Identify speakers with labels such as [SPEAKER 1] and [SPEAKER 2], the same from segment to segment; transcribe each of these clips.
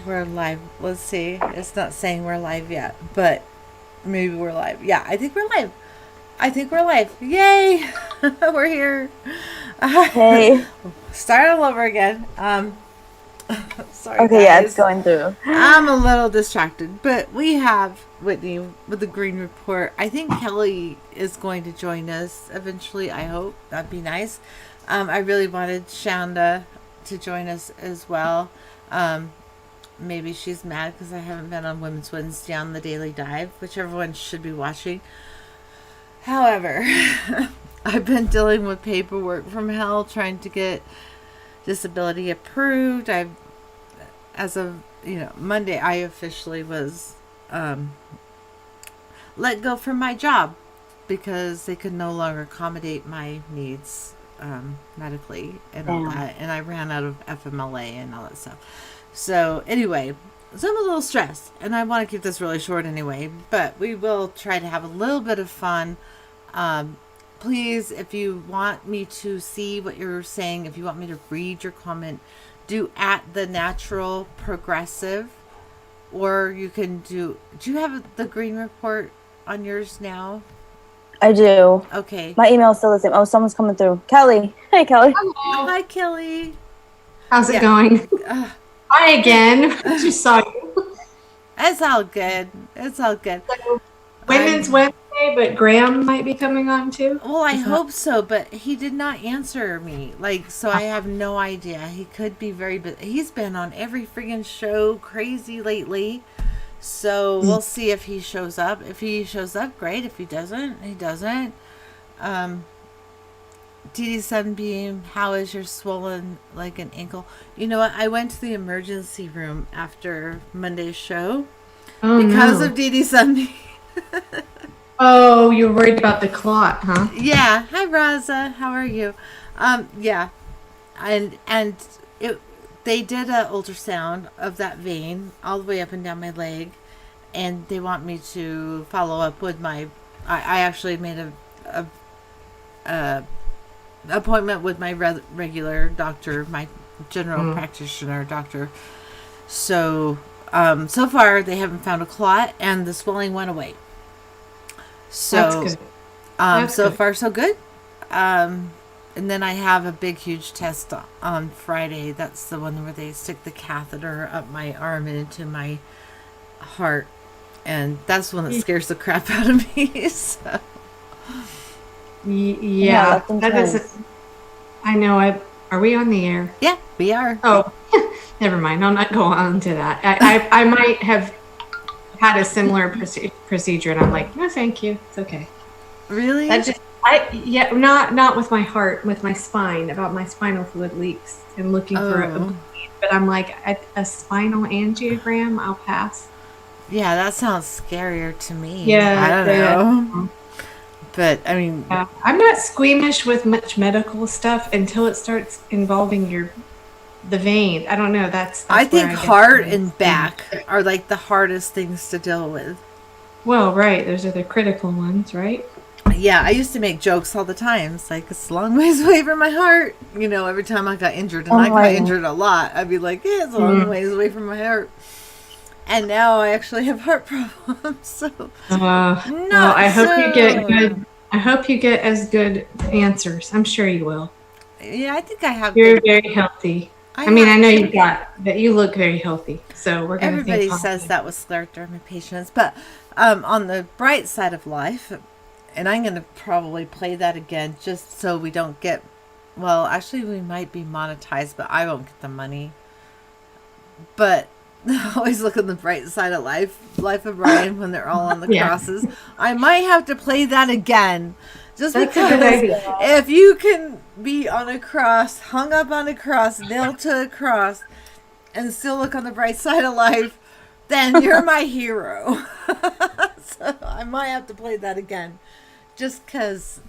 [SPEAKER 1] we're live. Let's see. It's not saying we're live yet, but maybe we're live. Yeah, I think we're live. I think we're live. Yay! We're here.
[SPEAKER 2] Hey.
[SPEAKER 1] Start all over again. Sorry,
[SPEAKER 2] Okay, yeah, it's
[SPEAKER 1] guys.
[SPEAKER 2] going through.
[SPEAKER 1] I'm a little distracted, but we have Whitney with the Green Report. I think Kelly is going to join us eventually. I hope that'd be nice. I really wanted Shanda to join us as well. Maybe she's mad because I haven't been on Women's Wednesday on the Daily Dive, which everyone should be watching. However, I've been dealing with paperwork from hell trying to get disability approved. As of Monday, I officially was let go from my job because they could no longer accommodate my needs medically and all that, and I ran out of FMLA and all that stuff. So anyway, so I'm a little stressed, and I want to keep this really short anyway, but we will try to have a little bit of fun. Please, if you want me to see what you're saying, if you want me to read your comment, do at the natural progressive, or you can do you have the Green Report on yours now?
[SPEAKER 2] I do.
[SPEAKER 1] Okay.
[SPEAKER 2] My email is still the same. Oh, someone's coming through. Kelly. Hey, Kelly.
[SPEAKER 3] Hello.
[SPEAKER 1] Hi, Kelly.
[SPEAKER 3] How's it going? Hi again. Just saw you.
[SPEAKER 1] It's all good. It's all good.
[SPEAKER 3] So, Women's Wednesday, but Graham might be coming on too.
[SPEAKER 1] Well, I hope so, but he did not answer me. So I have no idea. He could be very busy. He's been on every friggin' show crazy lately. So we'll see if he shows up. If he shows up, great. If he doesn't, he doesn't. Dee Sunbeam, how is your swollen like an ankle? You know what? I went to the emergency room after Monday's show because of Dee Sunbeam.
[SPEAKER 3] Oh, you're worried about the clot, huh?
[SPEAKER 1] Yeah. Hi, Raza. How are you? Yeah. And they did a ultrasound of that vein all the way up and down my leg, and they want me to follow up with my. I actually made a appointment with my regular doctor, my general practitioner doctor. So so far they haven't found a clot, and the swelling went away. So
[SPEAKER 3] That's good.
[SPEAKER 1] so
[SPEAKER 3] Good.
[SPEAKER 1] far so good. And then I have a big huge test on Friday. That's the one where they stick the catheter up my arm and into my heart, and that's the one that scares the crap out of me. So.
[SPEAKER 3] Yeah, that doesn't. I know. Are we on the air?
[SPEAKER 1] Yeah, we are.
[SPEAKER 3] Oh, never mind. I'll not go on to that. I might have had a similar procedure, and I'm like, no, thank you. It's okay.
[SPEAKER 1] Really?
[SPEAKER 3] Not with my heart, with my spine. About my spinal fluid leaks and looking for a bleed. But I'm like, a spinal angiogram, I'll pass.
[SPEAKER 1] Yeah, that sounds scarier to me.
[SPEAKER 3] Yeah,
[SPEAKER 1] I don't know. But I mean,
[SPEAKER 3] I'm not squeamish with much medical stuff until it starts involving the vein. I don't know. That's
[SPEAKER 1] I think heart and back are like the hardest things to deal with.
[SPEAKER 3] Well, right. Those are the critical ones, right?
[SPEAKER 1] Yeah, I used to make jokes all the time. It's like, it's a long ways away from my heart. Every time I got injured, and I got injured a lot, I'd be like, yeah, it's a long ways away from my heart. And now I actually have heart problems. So,
[SPEAKER 3] well, I hope you get good. I hope you get as good answers. I'm sure you will.
[SPEAKER 1] Yeah, I think I have.
[SPEAKER 3] You're very healthy. I mean, I know you but you look very healthy. So we're going to.
[SPEAKER 1] Everybody says that with scleroderma patients, but on the bright side of life, and I'm going to probably play that again just so we don't get. Well, actually, we might be monetized, but I won't get the money. But always look on the bright side of life of Brian when they're all on the crosses. I might have to play that again. Just because if you can be on a cross, hung up on a cross, nailed to a cross, and still look on the bright side of life, then you're my hero. So I might have to play that again. Just cause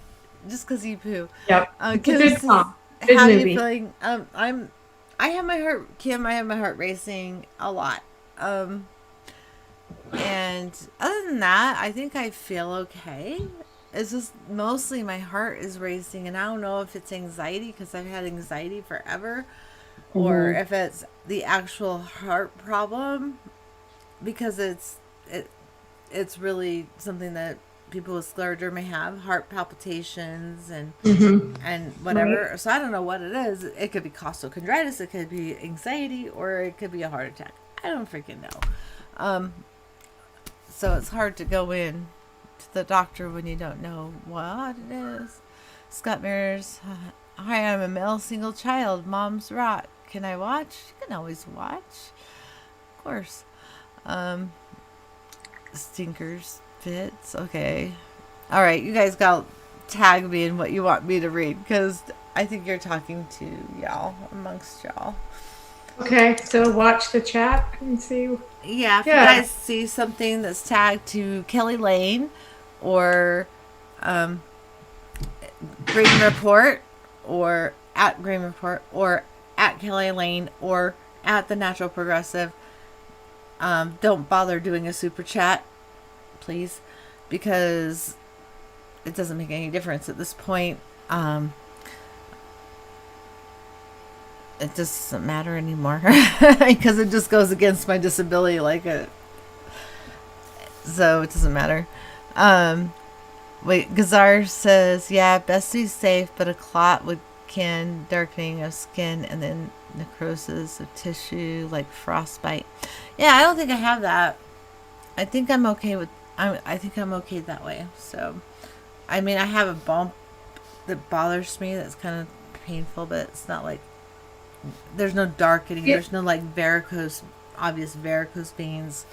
[SPEAKER 1] you poo.
[SPEAKER 3] Yep. It's a good song. Good
[SPEAKER 1] how
[SPEAKER 3] movie.
[SPEAKER 1] are you feeling? I have my heart, Kim. I have my heart racing a lot. And other than that, I think I feel okay. It's just mostly my heart is racing, and I don't know if it's anxiety because I've had anxiety forever. or if it's the actual heart problem, because it's really something that people with scleroderma have, heart palpitations and whatever.
[SPEAKER 3] Right.
[SPEAKER 1] So I don't know what it is. It could be costochondritis, it could be anxiety, or it could be a heart attack. I don't freaking know. So it's hard to go in to the doctor when you don't know what it is. Scott Mears, hi, I'm a male single child. Mom's rot. Can I watch? You can always watch. Of course. Stinkers, fits. Okay. All right, you guys got to tag me in what you want me to read, because I think you're talking to y'all, amongst y'all.
[SPEAKER 3] Okay, so watch the chat and see.
[SPEAKER 1] Yeah, if you
[SPEAKER 3] Yeah.
[SPEAKER 1] guys see something that's tagged to Kelly Lane or Green Report or at Green Report or at Kelly Lane or at the Natural Progressive, don't bother doing a super chat, please, because it doesn't make any difference at this point. It just doesn't matter anymore because it just goes against my disability, so it doesn't matter. Wait, Gazar says, yeah, Bestie's safe, but a clot can darkening of skin and then necrosis of tissue like frostbite. Yeah, I don't think I have that. I think I'm okay with. I think I'm okay that way. So, I mean, I have a bump that bothers me. That's kind of painful, but it's not like there's no darkening.
[SPEAKER 3] Yeah.
[SPEAKER 1] There's no like obvious varicose veins.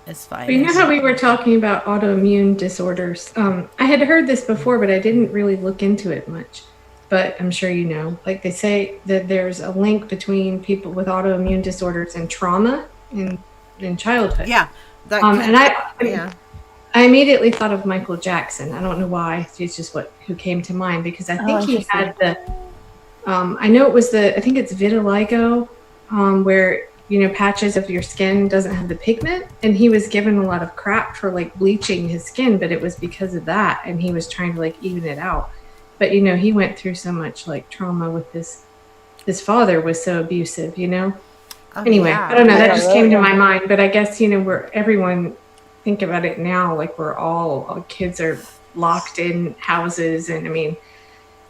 [SPEAKER 1] It's fine.
[SPEAKER 3] But you know how we were talking about autoimmune disorders? I had heard this before, but I didn't really look into it much. But I'm sure you know, like they say that there's a link between people with autoimmune disorders and trauma in childhood.
[SPEAKER 1] Yeah.
[SPEAKER 3] I immediately thought of Michael Jackson. I don't know why. It's just who came to mind, because I think he had I know it was I think it's vitiligo, where, patches of your skin doesn't have the pigment, and he was given a lot of crap for like bleaching his skin, but it was because of that, and he was trying to like even it out. But he went through so much like trauma with his father was so abusive, Anyway,
[SPEAKER 1] yeah.
[SPEAKER 3] I don't know, that just came to my mind, but I guess, everyone think about it now, like we're all kids are locked in houses, and I mean,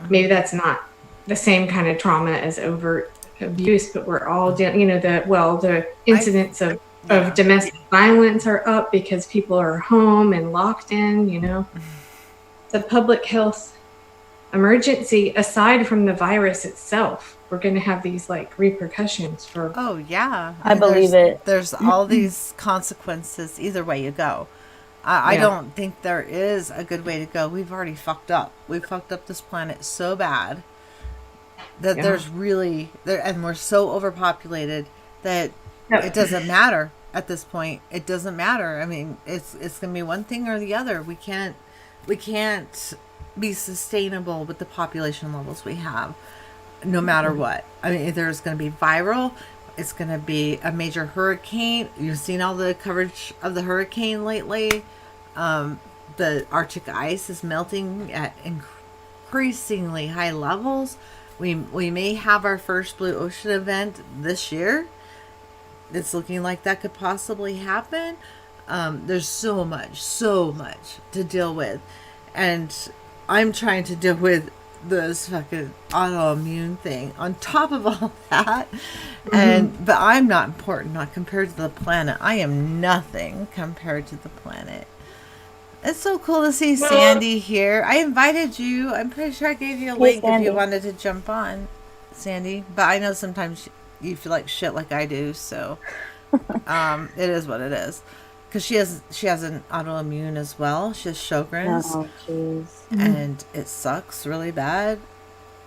[SPEAKER 3] maybe that's not the same kind of trauma as overt abuse, but we're all the incidents of domestic violence are up because people are home and locked in. The public health emergency, aside from the virus itself, we're going to have these like repercussions for.
[SPEAKER 1] Oh yeah,
[SPEAKER 2] I believe it.
[SPEAKER 1] There's all these consequences either way you go. I don't think there is a good way to go. We've already fucked up. We've fucked up this planet so bad that there's really and we're so overpopulated that it doesn't matter at this point. It doesn't matter. I mean, it's going to be one thing or the other. We can't be sustainable with the population levels we have, no matter what. I mean, either it's going to be viral, it's going to be a major hurricane. You've seen all the coverage of the hurricane lately. The Arctic ice is melting at increasingly high levels. We may have our first blue ocean event this year. It's looking like that could possibly happen. There's so much to deal with, and I'm trying to deal with this fucking autoimmune thing on top of all that. But I'm not important, not compared to the planet. I am nothing compared to the planet. It's so cool to see Sandy here. I invited you. I'm pretty sure I gave you a link if you wanted to jump on, Sandy. But I know sometimes you feel like shit like I do, so it is what it is. Because she has an autoimmune as well. She has Sjogren's.
[SPEAKER 2] Oh, jeez.
[SPEAKER 1] And it sucks really bad.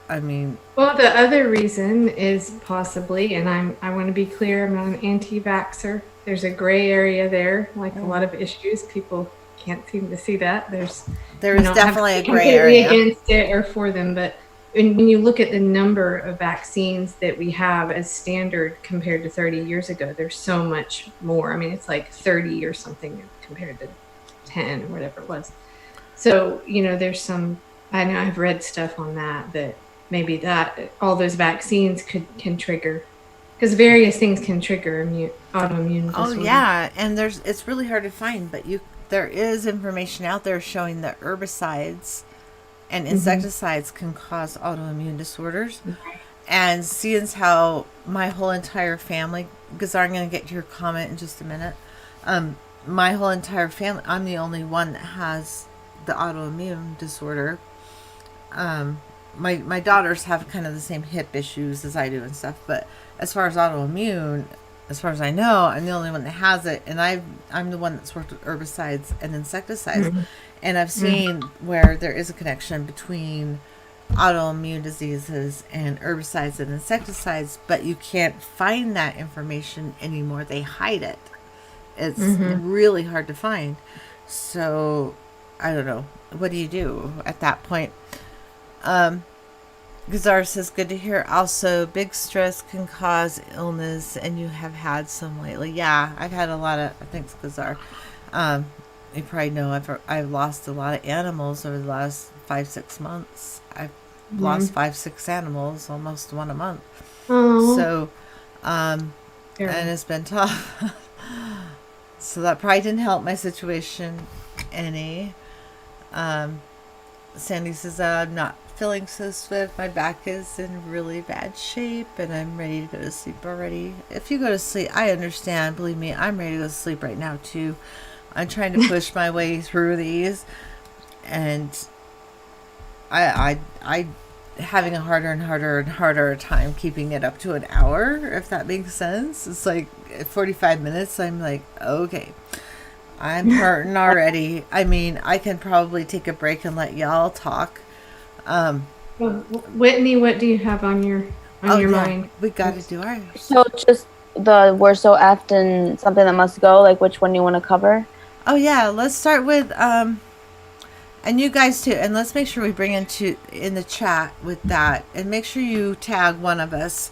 [SPEAKER 1] I mean,
[SPEAKER 3] well, the other reason is possibly, and I want to be clear, I'm not an anti-vaxxer. There's a gray area there, like a lot of issues. People can't seem to see that. There is
[SPEAKER 1] definitely a gray area
[SPEAKER 3] against it or for them, but when you look at the number of vaccines that we have as standard compared to 30 years ago, there's so much more. I mean, it's like 30 or something compared to 10 or whatever it was. So, there's some, I know I've read stuff on that maybe that all those vaccines can trigger, because various things can trigger autoimmune
[SPEAKER 1] Oh
[SPEAKER 3] disorder.
[SPEAKER 1] yeah, and it's really hard to find, but there is information out there showing that herbicides and insecticides can cause autoimmune disorders. And seeing as how my whole entire family, because I'm going to get to your comment in just a minute, my whole entire family, I'm the only one that has the autoimmune disorder. My daughters have kind of the same hip issues as I do and stuff, but as far as autoimmune, as far as I know, I'm the only one that has it, and I'm the one that's worked with herbicides and insecticides, and I've seen where there is a connection between autoimmune diseases and herbicides and insecticides, but you can't find that information anymore. They hide it. It's really hard to find. So I don't know. What do you do at that point? Gazar says, good to hear. Also, big stress can cause illness, and you have had some lately. Yeah, I've had a lot of, thanks, Gazar. You probably know I've lost a lot of animals over the last 5-6 months. I've lost 5-6 animals, almost one a month.
[SPEAKER 3] Oh.
[SPEAKER 1] So, and it's been tough. So that probably didn't help my situation any. Sandy says, I'm not feeling so swift. My back is in really bad shape, and I'm ready to go to sleep already. If you go to sleep, I understand. Believe me, I'm ready to go to sleep right now too. I'm trying to push my way through these, and I having a harder and harder and harder time keeping it up to an hour, if that makes sense. It's like 45 minutes. I'm like, okay, I'm hurting already. I mean, I can probably take a break and let y'all talk.
[SPEAKER 3] Whitney, what do you have on your mind?
[SPEAKER 1] We got to do ours.
[SPEAKER 2] So just we're so effed and something that must go, like which one you want to cover?
[SPEAKER 1] Oh yeah, let's start with and you guys too, and let's make sure we bring in the chat with that, and make sure you tag one of us,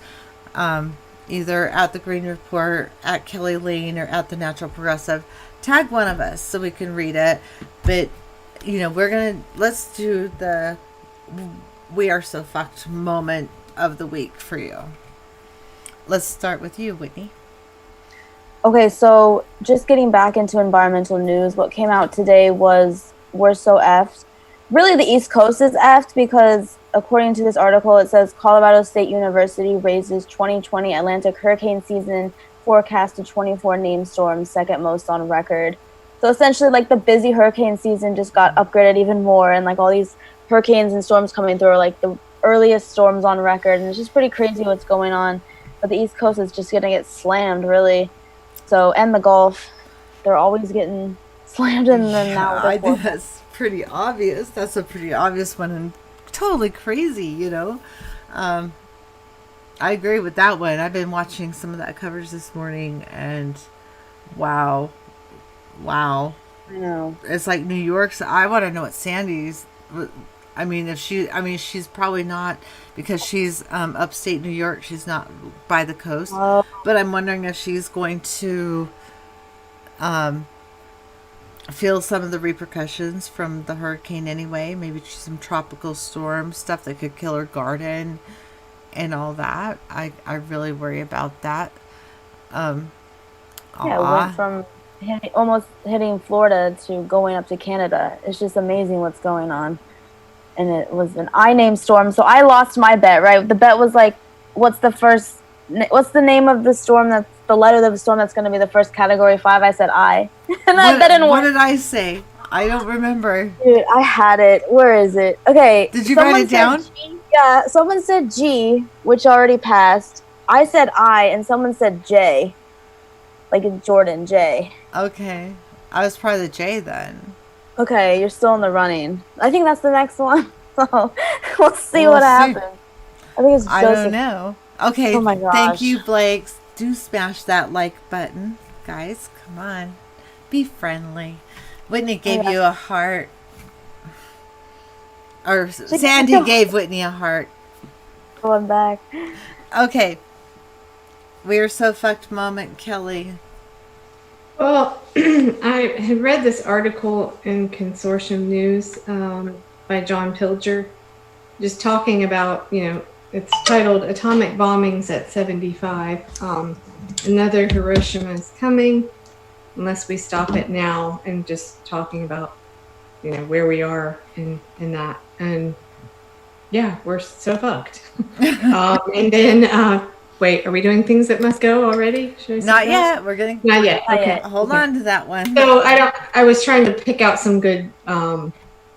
[SPEAKER 1] either at the Green Report, at Kelly Lane, or at the Natural Progressive. Tag one of us so we can read it. But let's do the we are so fucked moment of the week for you. Let's start with you, Whitney.
[SPEAKER 2] Okay, so just getting back into environmental news, what came out today was we're so effed. Really, the East Coast is effed because, according to this article, it says Colorado State University raises 2020 Atlantic hurricane season forecast to 24 named storms, second most on record. So essentially, like, the busy hurricane season just got upgraded even more, and like all these hurricanes and storms coming through are like the earliest storms on record, and it's just pretty crazy what's going on. But the East Coast is just gonna get slammed, really. So, and the Gulf, they're always getting slammed, and then now
[SPEAKER 1] I think that's pretty obvious. That's a pretty obvious one, and totally crazy, I agree with that one. I've been watching some of that coverage this morning, and wow.
[SPEAKER 2] I know.
[SPEAKER 1] It's like New York's. I want to know what Sandy's. I mean, she's probably not, because she's upstate New York. She's not by the coast. But I'm wondering if she's going to feel some of the repercussions from the hurricane anyway. Maybe some tropical storm stuff that could kill her garden and all that. I really worry about that.
[SPEAKER 2] Yeah, it went from almost hitting Florida to going up to Canada. It's just amazing what's going on. And it was an I-named storm, so I lost my bet, right? The bet was like, what's the name of the storm, that's the letter of the storm that's going to be the first Category 5? I said I. And that didn't work.
[SPEAKER 1] What did I say? I don't remember.
[SPEAKER 2] Dude, I had it. Where is it? Okay.
[SPEAKER 1] Did you write it down?
[SPEAKER 2] G. Yeah, someone said G, which already passed. I said I, and someone said J. Like in Jordan, J.
[SPEAKER 1] Okay. I was probably the J then.
[SPEAKER 2] Okay, you're still in the running. I think that's the next one. So we'll see what happens. I think it's Joseph.
[SPEAKER 1] I don't know. Okay.
[SPEAKER 2] Oh my gosh.
[SPEAKER 1] Thank you, Blake. Do smash that like button. Guys, come on. Be friendly. Whitney gave you a heart. Or Sandy gave Whitney a heart.
[SPEAKER 2] Going back.
[SPEAKER 3] Okay.
[SPEAKER 1] We are so fucked moment, Kelly.
[SPEAKER 3] Well, I had read this article in Consortium News by John Pilger, just talking about, it's titled Atomic Bombings at 75. Another Hiroshima is coming unless we stop it now, and just talking about, where we are in that. And yeah, we're so fucked. And then, wait, are we doing things that must go already? Should I say
[SPEAKER 1] Not
[SPEAKER 3] that?
[SPEAKER 1] yet. We're going to
[SPEAKER 3] Not yet.
[SPEAKER 2] Not
[SPEAKER 3] Okay.
[SPEAKER 2] yet.
[SPEAKER 1] hold on to that one.
[SPEAKER 3] So I was trying to pick out some good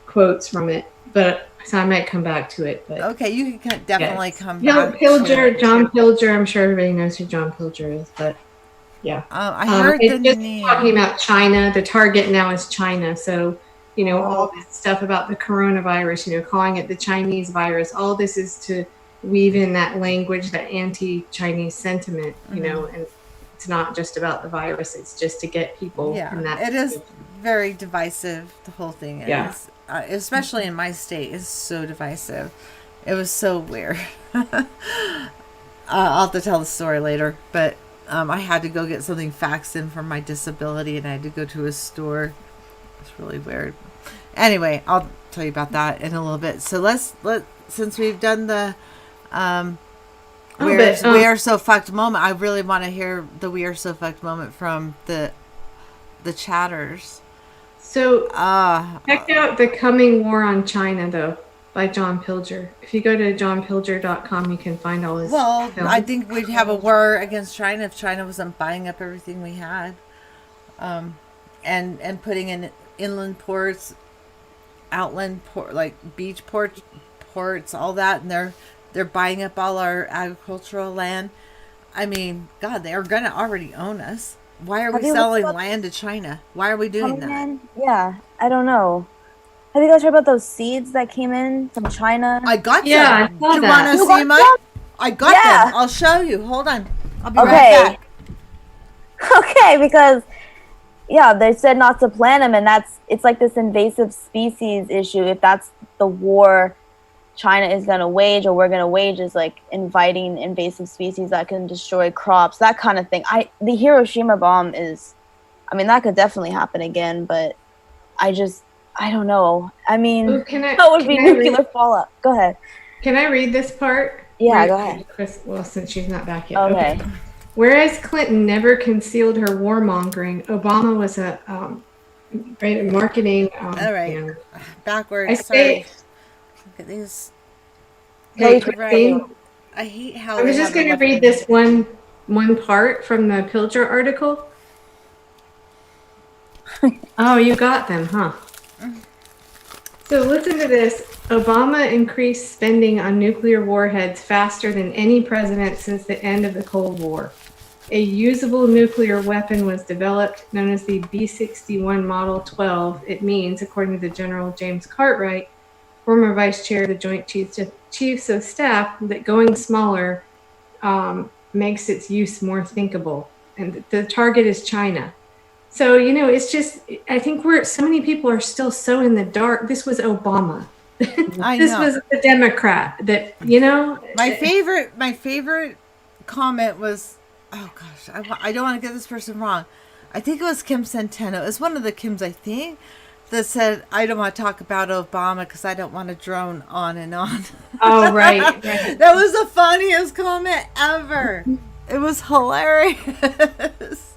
[SPEAKER 3] quotes from it, but so I might come back to it. But
[SPEAKER 1] Okay, you can definitely
[SPEAKER 3] yes.
[SPEAKER 1] come back.
[SPEAKER 3] John Pilger. I'm sure everybody knows who John Pilger is, but yeah.
[SPEAKER 1] I heard
[SPEAKER 3] it's
[SPEAKER 1] the
[SPEAKER 3] just
[SPEAKER 1] name.
[SPEAKER 3] talking about China. The target now is China. So, all this stuff about the coronavirus, calling it the Chinese virus, all this is to weave in that language, that anti-Chinese sentiment, and it's not just about the virus. It's just to get people in that.
[SPEAKER 1] It is very divisive. The whole thing is.
[SPEAKER 3] Yeah.
[SPEAKER 1] Especially in my state, is so divisive. It was so weird. I'll have to tell the story later, but I had to go get something faxed in for my disability, and I had to go to a store. It's really weird. Anyway, I'll tell you about that in a little bit. So let's since we've done the we are so fucked moment. I really want to hear the we are so fucked moment from the chatters.
[SPEAKER 3] So check out The Coming War on China, though, by John Pilger. If you go to johnpilger.com, you can find all his films.
[SPEAKER 1] I think we'd have a war against China if China wasn't buying up everything we had, and putting in inland ports, outland port, like beach ports, all that, and they're buying up all our agricultural land. I mean, God, they are gonna already own us. Why are we selling land to China? Why are we doing that?
[SPEAKER 2] Yeah, I don't know. Have you guys heard about those seeds that came in from China?
[SPEAKER 1] I got them.
[SPEAKER 3] I saw
[SPEAKER 1] Do you
[SPEAKER 3] that.
[SPEAKER 1] want to see my? I got them. I'll show you. Hold on. I'll be right back.
[SPEAKER 2] Okay, because they said not to plant them, and it's like this invasive species issue. If that's the war China is going to wage, or we're going to wage, is like inviting invasive species that can destroy crops, that kind of thing. The Hiroshima bomb is, that could definitely happen again, but I don't know. That would be nuclear fallout. Go ahead.
[SPEAKER 3] Can I read this part?
[SPEAKER 2] Yeah, go ahead.
[SPEAKER 3] Well, since she's not back yet.
[SPEAKER 2] Okay.
[SPEAKER 3] Whereas Clinton never concealed her warmongering, Obama was a marketing.
[SPEAKER 1] All right. Backwards.
[SPEAKER 3] Sorry.
[SPEAKER 1] Look at these.
[SPEAKER 3] Right.
[SPEAKER 1] I hate how.
[SPEAKER 3] I was just going to read this one part from the Pilger article. Oh, you got them, huh? So listen to this. Obama increased spending on nuclear warheads faster than any president since the end of the Cold War. A usable nuclear weapon was developed, known as the B-61 Model 12. It means, according to General James Cartwright, former vice chair of the Joint Chiefs of Staff, that going smaller makes its use more thinkable. And the target is China. So, it's just, I think so many people are still so in the dark. This was Obama. This was the Democrat that,
[SPEAKER 1] My favorite comment was, oh gosh, I don't want to get this person wrong. I think it was Kim Centeno. It's one of the Kims, I think, that said, I don't want to talk about Obama because I don't want to drone on and on.
[SPEAKER 3] Oh, right.
[SPEAKER 1] That was the funniest comment ever. It was hilarious.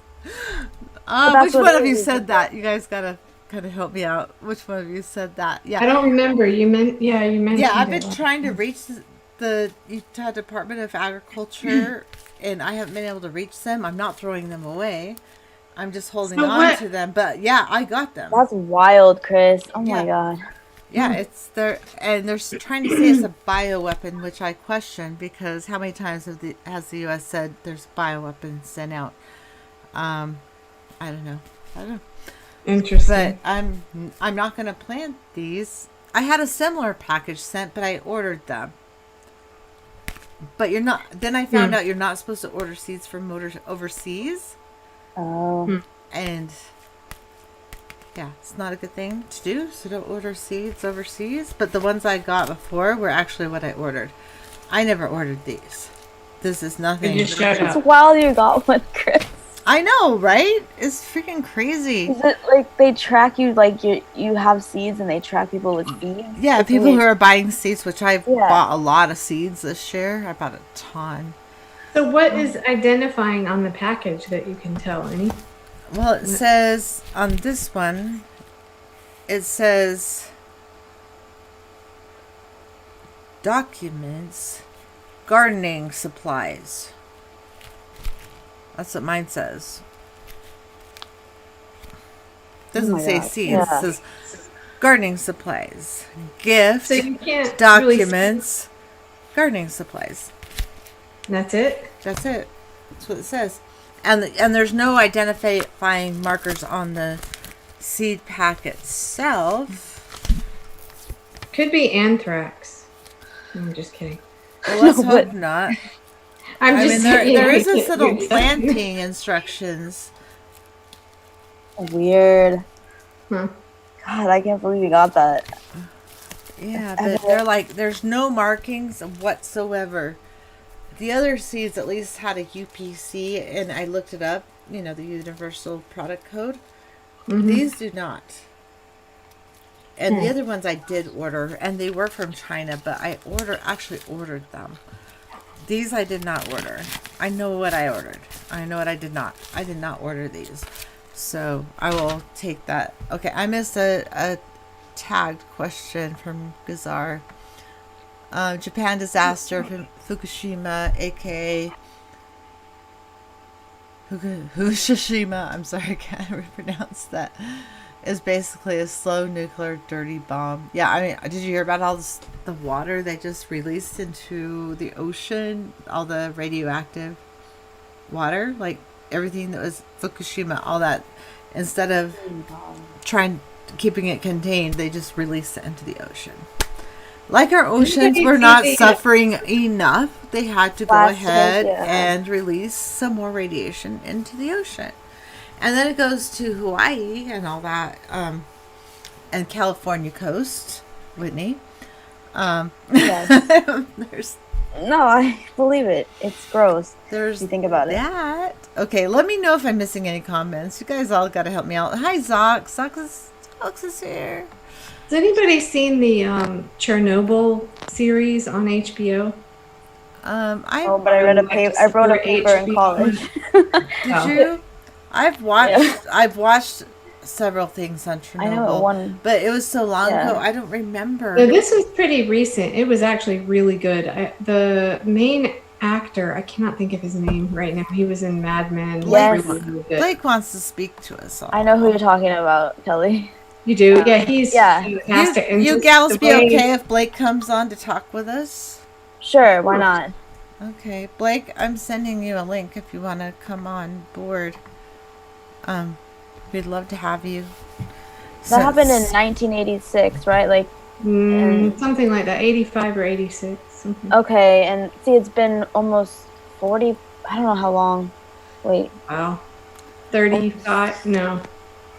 [SPEAKER 1] Which one of you said that? You guys gotta kind of help me out. Which one of you said that? Yeah,
[SPEAKER 3] I don't remember. You mentioned.
[SPEAKER 1] Yeah, I've been trying to reach the Utah Department of Agriculture, and I haven't been able to reach them. I'm not throwing them away. I'm just holding on to them. But yeah, I got them.
[SPEAKER 2] That's wild, Chris. Oh my God.
[SPEAKER 1] Yeah, it's there, and they're trying to say it's a bioweapon, which I question because how many times has the U.S. said there's bioweapons sent out? I don't know.
[SPEAKER 3] Interesting.
[SPEAKER 1] But I'm not going to plant these. I had a similar package sent, but I ordered them. But you're not. Then I found out you're not supposed to order seeds from overseas.
[SPEAKER 2] Oh.
[SPEAKER 1] And yeah, it's not a good thing to do. So don't order seeds overseas. But the ones I got before were actually what I ordered. I never ordered these. This is nothing.
[SPEAKER 2] It's wild you got one, Chris.
[SPEAKER 1] I know, right? It's freaking crazy.
[SPEAKER 2] Is it like they track you, like you have seeds and they track people with seeds?
[SPEAKER 1] Yeah,
[SPEAKER 2] It's
[SPEAKER 1] people who
[SPEAKER 2] weird.
[SPEAKER 1] are buying seeds, which I've
[SPEAKER 2] Yeah.
[SPEAKER 1] bought a lot of seeds this year. I bought a ton.
[SPEAKER 3] So what is identifying on the package that you can tell? Any?
[SPEAKER 1] Well, it
[SPEAKER 3] What?
[SPEAKER 1] says on this one, it says documents, gardening supplies. That's what mine says. Doesn't
[SPEAKER 2] my
[SPEAKER 1] say
[SPEAKER 2] God.
[SPEAKER 1] seeds.
[SPEAKER 2] Yeah.
[SPEAKER 1] It says gardening supplies, gift,
[SPEAKER 3] So you can't
[SPEAKER 1] documents, gardening supplies.
[SPEAKER 3] That's it.
[SPEAKER 1] That's it. That's what it says. And there's no identifying markers on the seed pack itself.
[SPEAKER 3] Could be anthrax. I'm just kidding.
[SPEAKER 1] Well, let's
[SPEAKER 2] No,
[SPEAKER 1] hope
[SPEAKER 2] but-
[SPEAKER 1] not.
[SPEAKER 3] I'm
[SPEAKER 1] I
[SPEAKER 3] just
[SPEAKER 1] mean,
[SPEAKER 3] saying,
[SPEAKER 1] there
[SPEAKER 3] I
[SPEAKER 1] is this
[SPEAKER 3] can't
[SPEAKER 1] little
[SPEAKER 3] do that.
[SPEAKER 1] planting instructions.
[SPEAKER 2] Weird.
[SPEAKER 3] Huh.
[SPEAKER 2] God, I can't believe you got that.
[SPEAKER 1] Yeah, but they're like, there's no markings whatsoever. The other seeds at least had a UPC, and I looked it up, the Universal Product Code.
[SPEAKER 3] Mhm.
[SPEAKER 1] These do not. And the other ones I did order, and they were from China, but I actually ordered them. These I did not order. I know what I ordered. I know what I did not. I did not order these. So I will take that. Okay, I missed a tagged question from Gazar. Japan disaster from Fukushima, aka Fukushima. I'm sorry, I can't pronounce that. Is basically a slow nuclear dirty bomb. Yeah, I mean, did you hear about all the water they just released into the ocean? All the radioactive water, like everything that was Fukushima, all that. Instead of keeping it contained, they just released it into the ocean. Like our oceans were not suffering enough, they had to go ahead and release some more radiation into the ocean. And then it goes to Hawaii and all that, and California coast, Whitney.
[SPEAKER 2] Yes. No, I believe it. It's gross.
[SPEAKER 1] There's
[SPEAKER 2] if you think about
[SPEAKER 1] that. Okay, let me know if I'm missing any comments. You guys all got to help me out. Hi, Zox. Zox is here.
[SPEAKER 3] Has anybody seen the Chernobyl series on HBO?
[SPEAKER 2] but I read I wrote a paper in college.
[SPEAKER 1] Did you? I've watched several things on Chernobyl.
[SPEAKER 2] I know one,
[SPEAKER 1] but it was so long ago. I don't remember.
[SPEAKER 3] So this was pretty recent. It was actually really good. The main actor, I cannot think of his name right now. He was in Mad Men.
[SPEAKER 2] Yes.
[SPEAKER 3] Really good.
[SPEAKER 1] Blake wants to speak to us all.
[SPEAKER 2] I know who you're talking about, Kelly.
[SPEAKER 3] You do? Yeah, he's fantastic.
[SPEAKER 1] You gals be okay if Blake comes on to talk with us?
[SPEAKER 2] Sure, why not?
[SPEAKER 1] Okay, Blake, I'm sending you a link if you want to come on board. We'd love to have you.
[SPEAKER 2] That happened in 1986, right? Like
[SPEAKER 3] something like that, 85 or 86. Something.
[SPEAKER 2] Okay, and see, it's been almost 40. I don't know how long. Wait.
[SPEAKER 3] Wow. 35? No,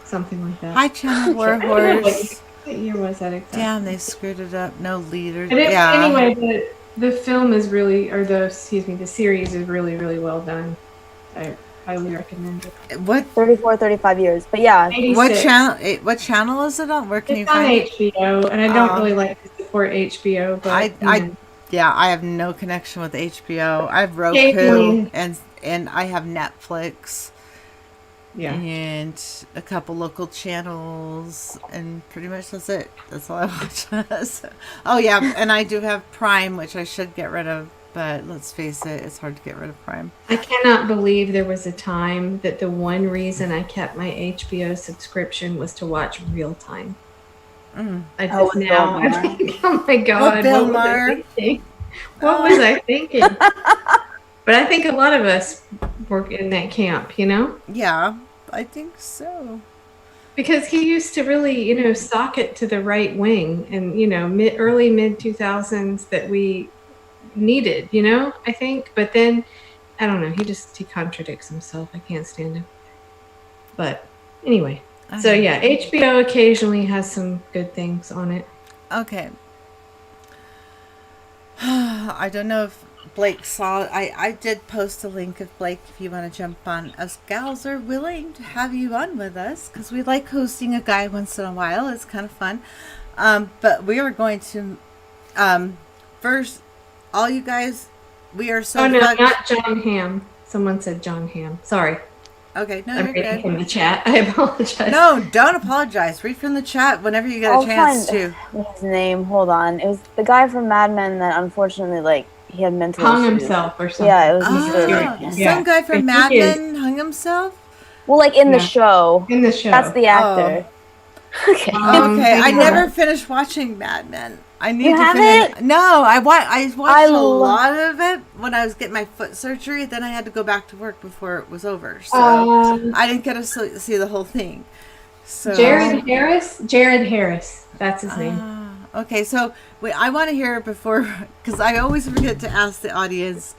[SPEAKER 3] something like that.
[SPEAKER 1] Hi, Channel Warhorse.
[SPEAKER 3] What year was that exactly?
[SPEAKER 1] Damn, they screwed it up. No leader.
[SPEAKER 3] Anyway, the film is really, the series is really, really well done. I highly recommend it.
[SPEAKER 1] What?
[SPEAKER 2] 34, 35 years. But yeah.
[SPEAKER 3] 86.
[SPEAKER 1] What channel is it on? Where can you
[SPEAKER 3] It's on
[SPEAKER 1] find it?
[SPEAKER 3] HBO, and I don't really like to support HBO, but
[SPEAKER 1] I have no connection with HBO. I have Roku and I have Netflix.
[SPEAKER 3] Yeah.
[SPEAKER 1] And a couple local channels, and pretty much that's it. That's all I watch. Oh yeah, and I do have Prime, which I should get rid of, but let's face it, it's hard to get rid of Prime.
[SPEAKER 3] I cannot believe there was a time that the one reason I kept my HBO subscription was to watch Real Time. I just now I think, oh my God,
[SPEAKER 1] Bill
[SPEAKER 3] what
[SPEAKER 1] Maher?
[SPEAKER 3] was I thinking? What was I thinking? But I think a lot of us work in that camp,
[SPEAKER 1] Yeah, I think so.
[SPEAKER 3] Because he used to really, sock it to the right wing and, early mid 2000s that we needed, I think. But then, I don't know, he contradicts himself. I can't stand him. But anyway, so yeah, HBO occasionally has some good things on it.
[SPEAKER 1] Okay. I don't know if Blake saw. I did post a link of Blake if you want to jump on. Us gals are willing to have you on with us because we like hosting a guy once in a while. It's kind of fun. But we are going to first, all you guys. We are so.
[SPEAKER 3] Oh no, not John Ham. Someone said John Ham. Sorry.
[SPEAKER 1] Okay, no,
[SPEAKER 3] I'm
[SPEAKER 1] you're
[SPEAKER 3] reading
[SPEAKER 1] good.
[SPEAKER 3] from the chat. I apologize.
[SPEAKER 1] No, don't apologize. Read from the chat whenever you get a
[SPEAKER 2] I'll
[SPEAKER 1] chance
[SPEAKER 2] find
[SPEAKER 1] to.
[SPEAKER 2] his name. Hold on. It was the guy from Mad Men that unfortunately, like, he had mental
[SPEAKER 3] Hung
[SPEAKER 2] issues.
[SPEAKER 3] himself or something.
[SPEAKER 2] Yeah, it was
[SPEAKER 1] Ah,
[SPEAKER 2] Mr.
[SPEAKER 3] Yeah.
[SPEAKER 1] some guy from
[SPEAKER 3] But
[SPEAKER 1] Mad
[SPEAKER 3] he is-
[SPEAKER 1] Men hung himself.
[SPEAKER 2] Well, like in the
[SPEAKER 3] Yeah.
[SPEAKER 2] show.
[SPEAKER 3] In the show.
[SPEAKER 2] That's the actor. Okay.
[SPEAKER 1] Okay, I
[SPEAKER 3] yeah.
[SPEAKER 1] never finished watching Mad Men. I need
[SPEAKER 2] You
[SPEAKER 1] to
[SPEAKER 2] haven't?
[SPEAKER 1] finish. No, I watched
[SPEAKER 2] I
[SPEAKER 1] a
[SPEAKER 2] lo-
[SPEAKER 1] lot of it when I was getting my foot surgery. Then I had to go back to work before it was over, so I didn't get to see the whole thing. So
[SPEAKER 3] Jared Harris. Jared Harris. That's his name.
[SPEAKER 1] Okay, so wait, I want to hear it before because I always forget to ask the audience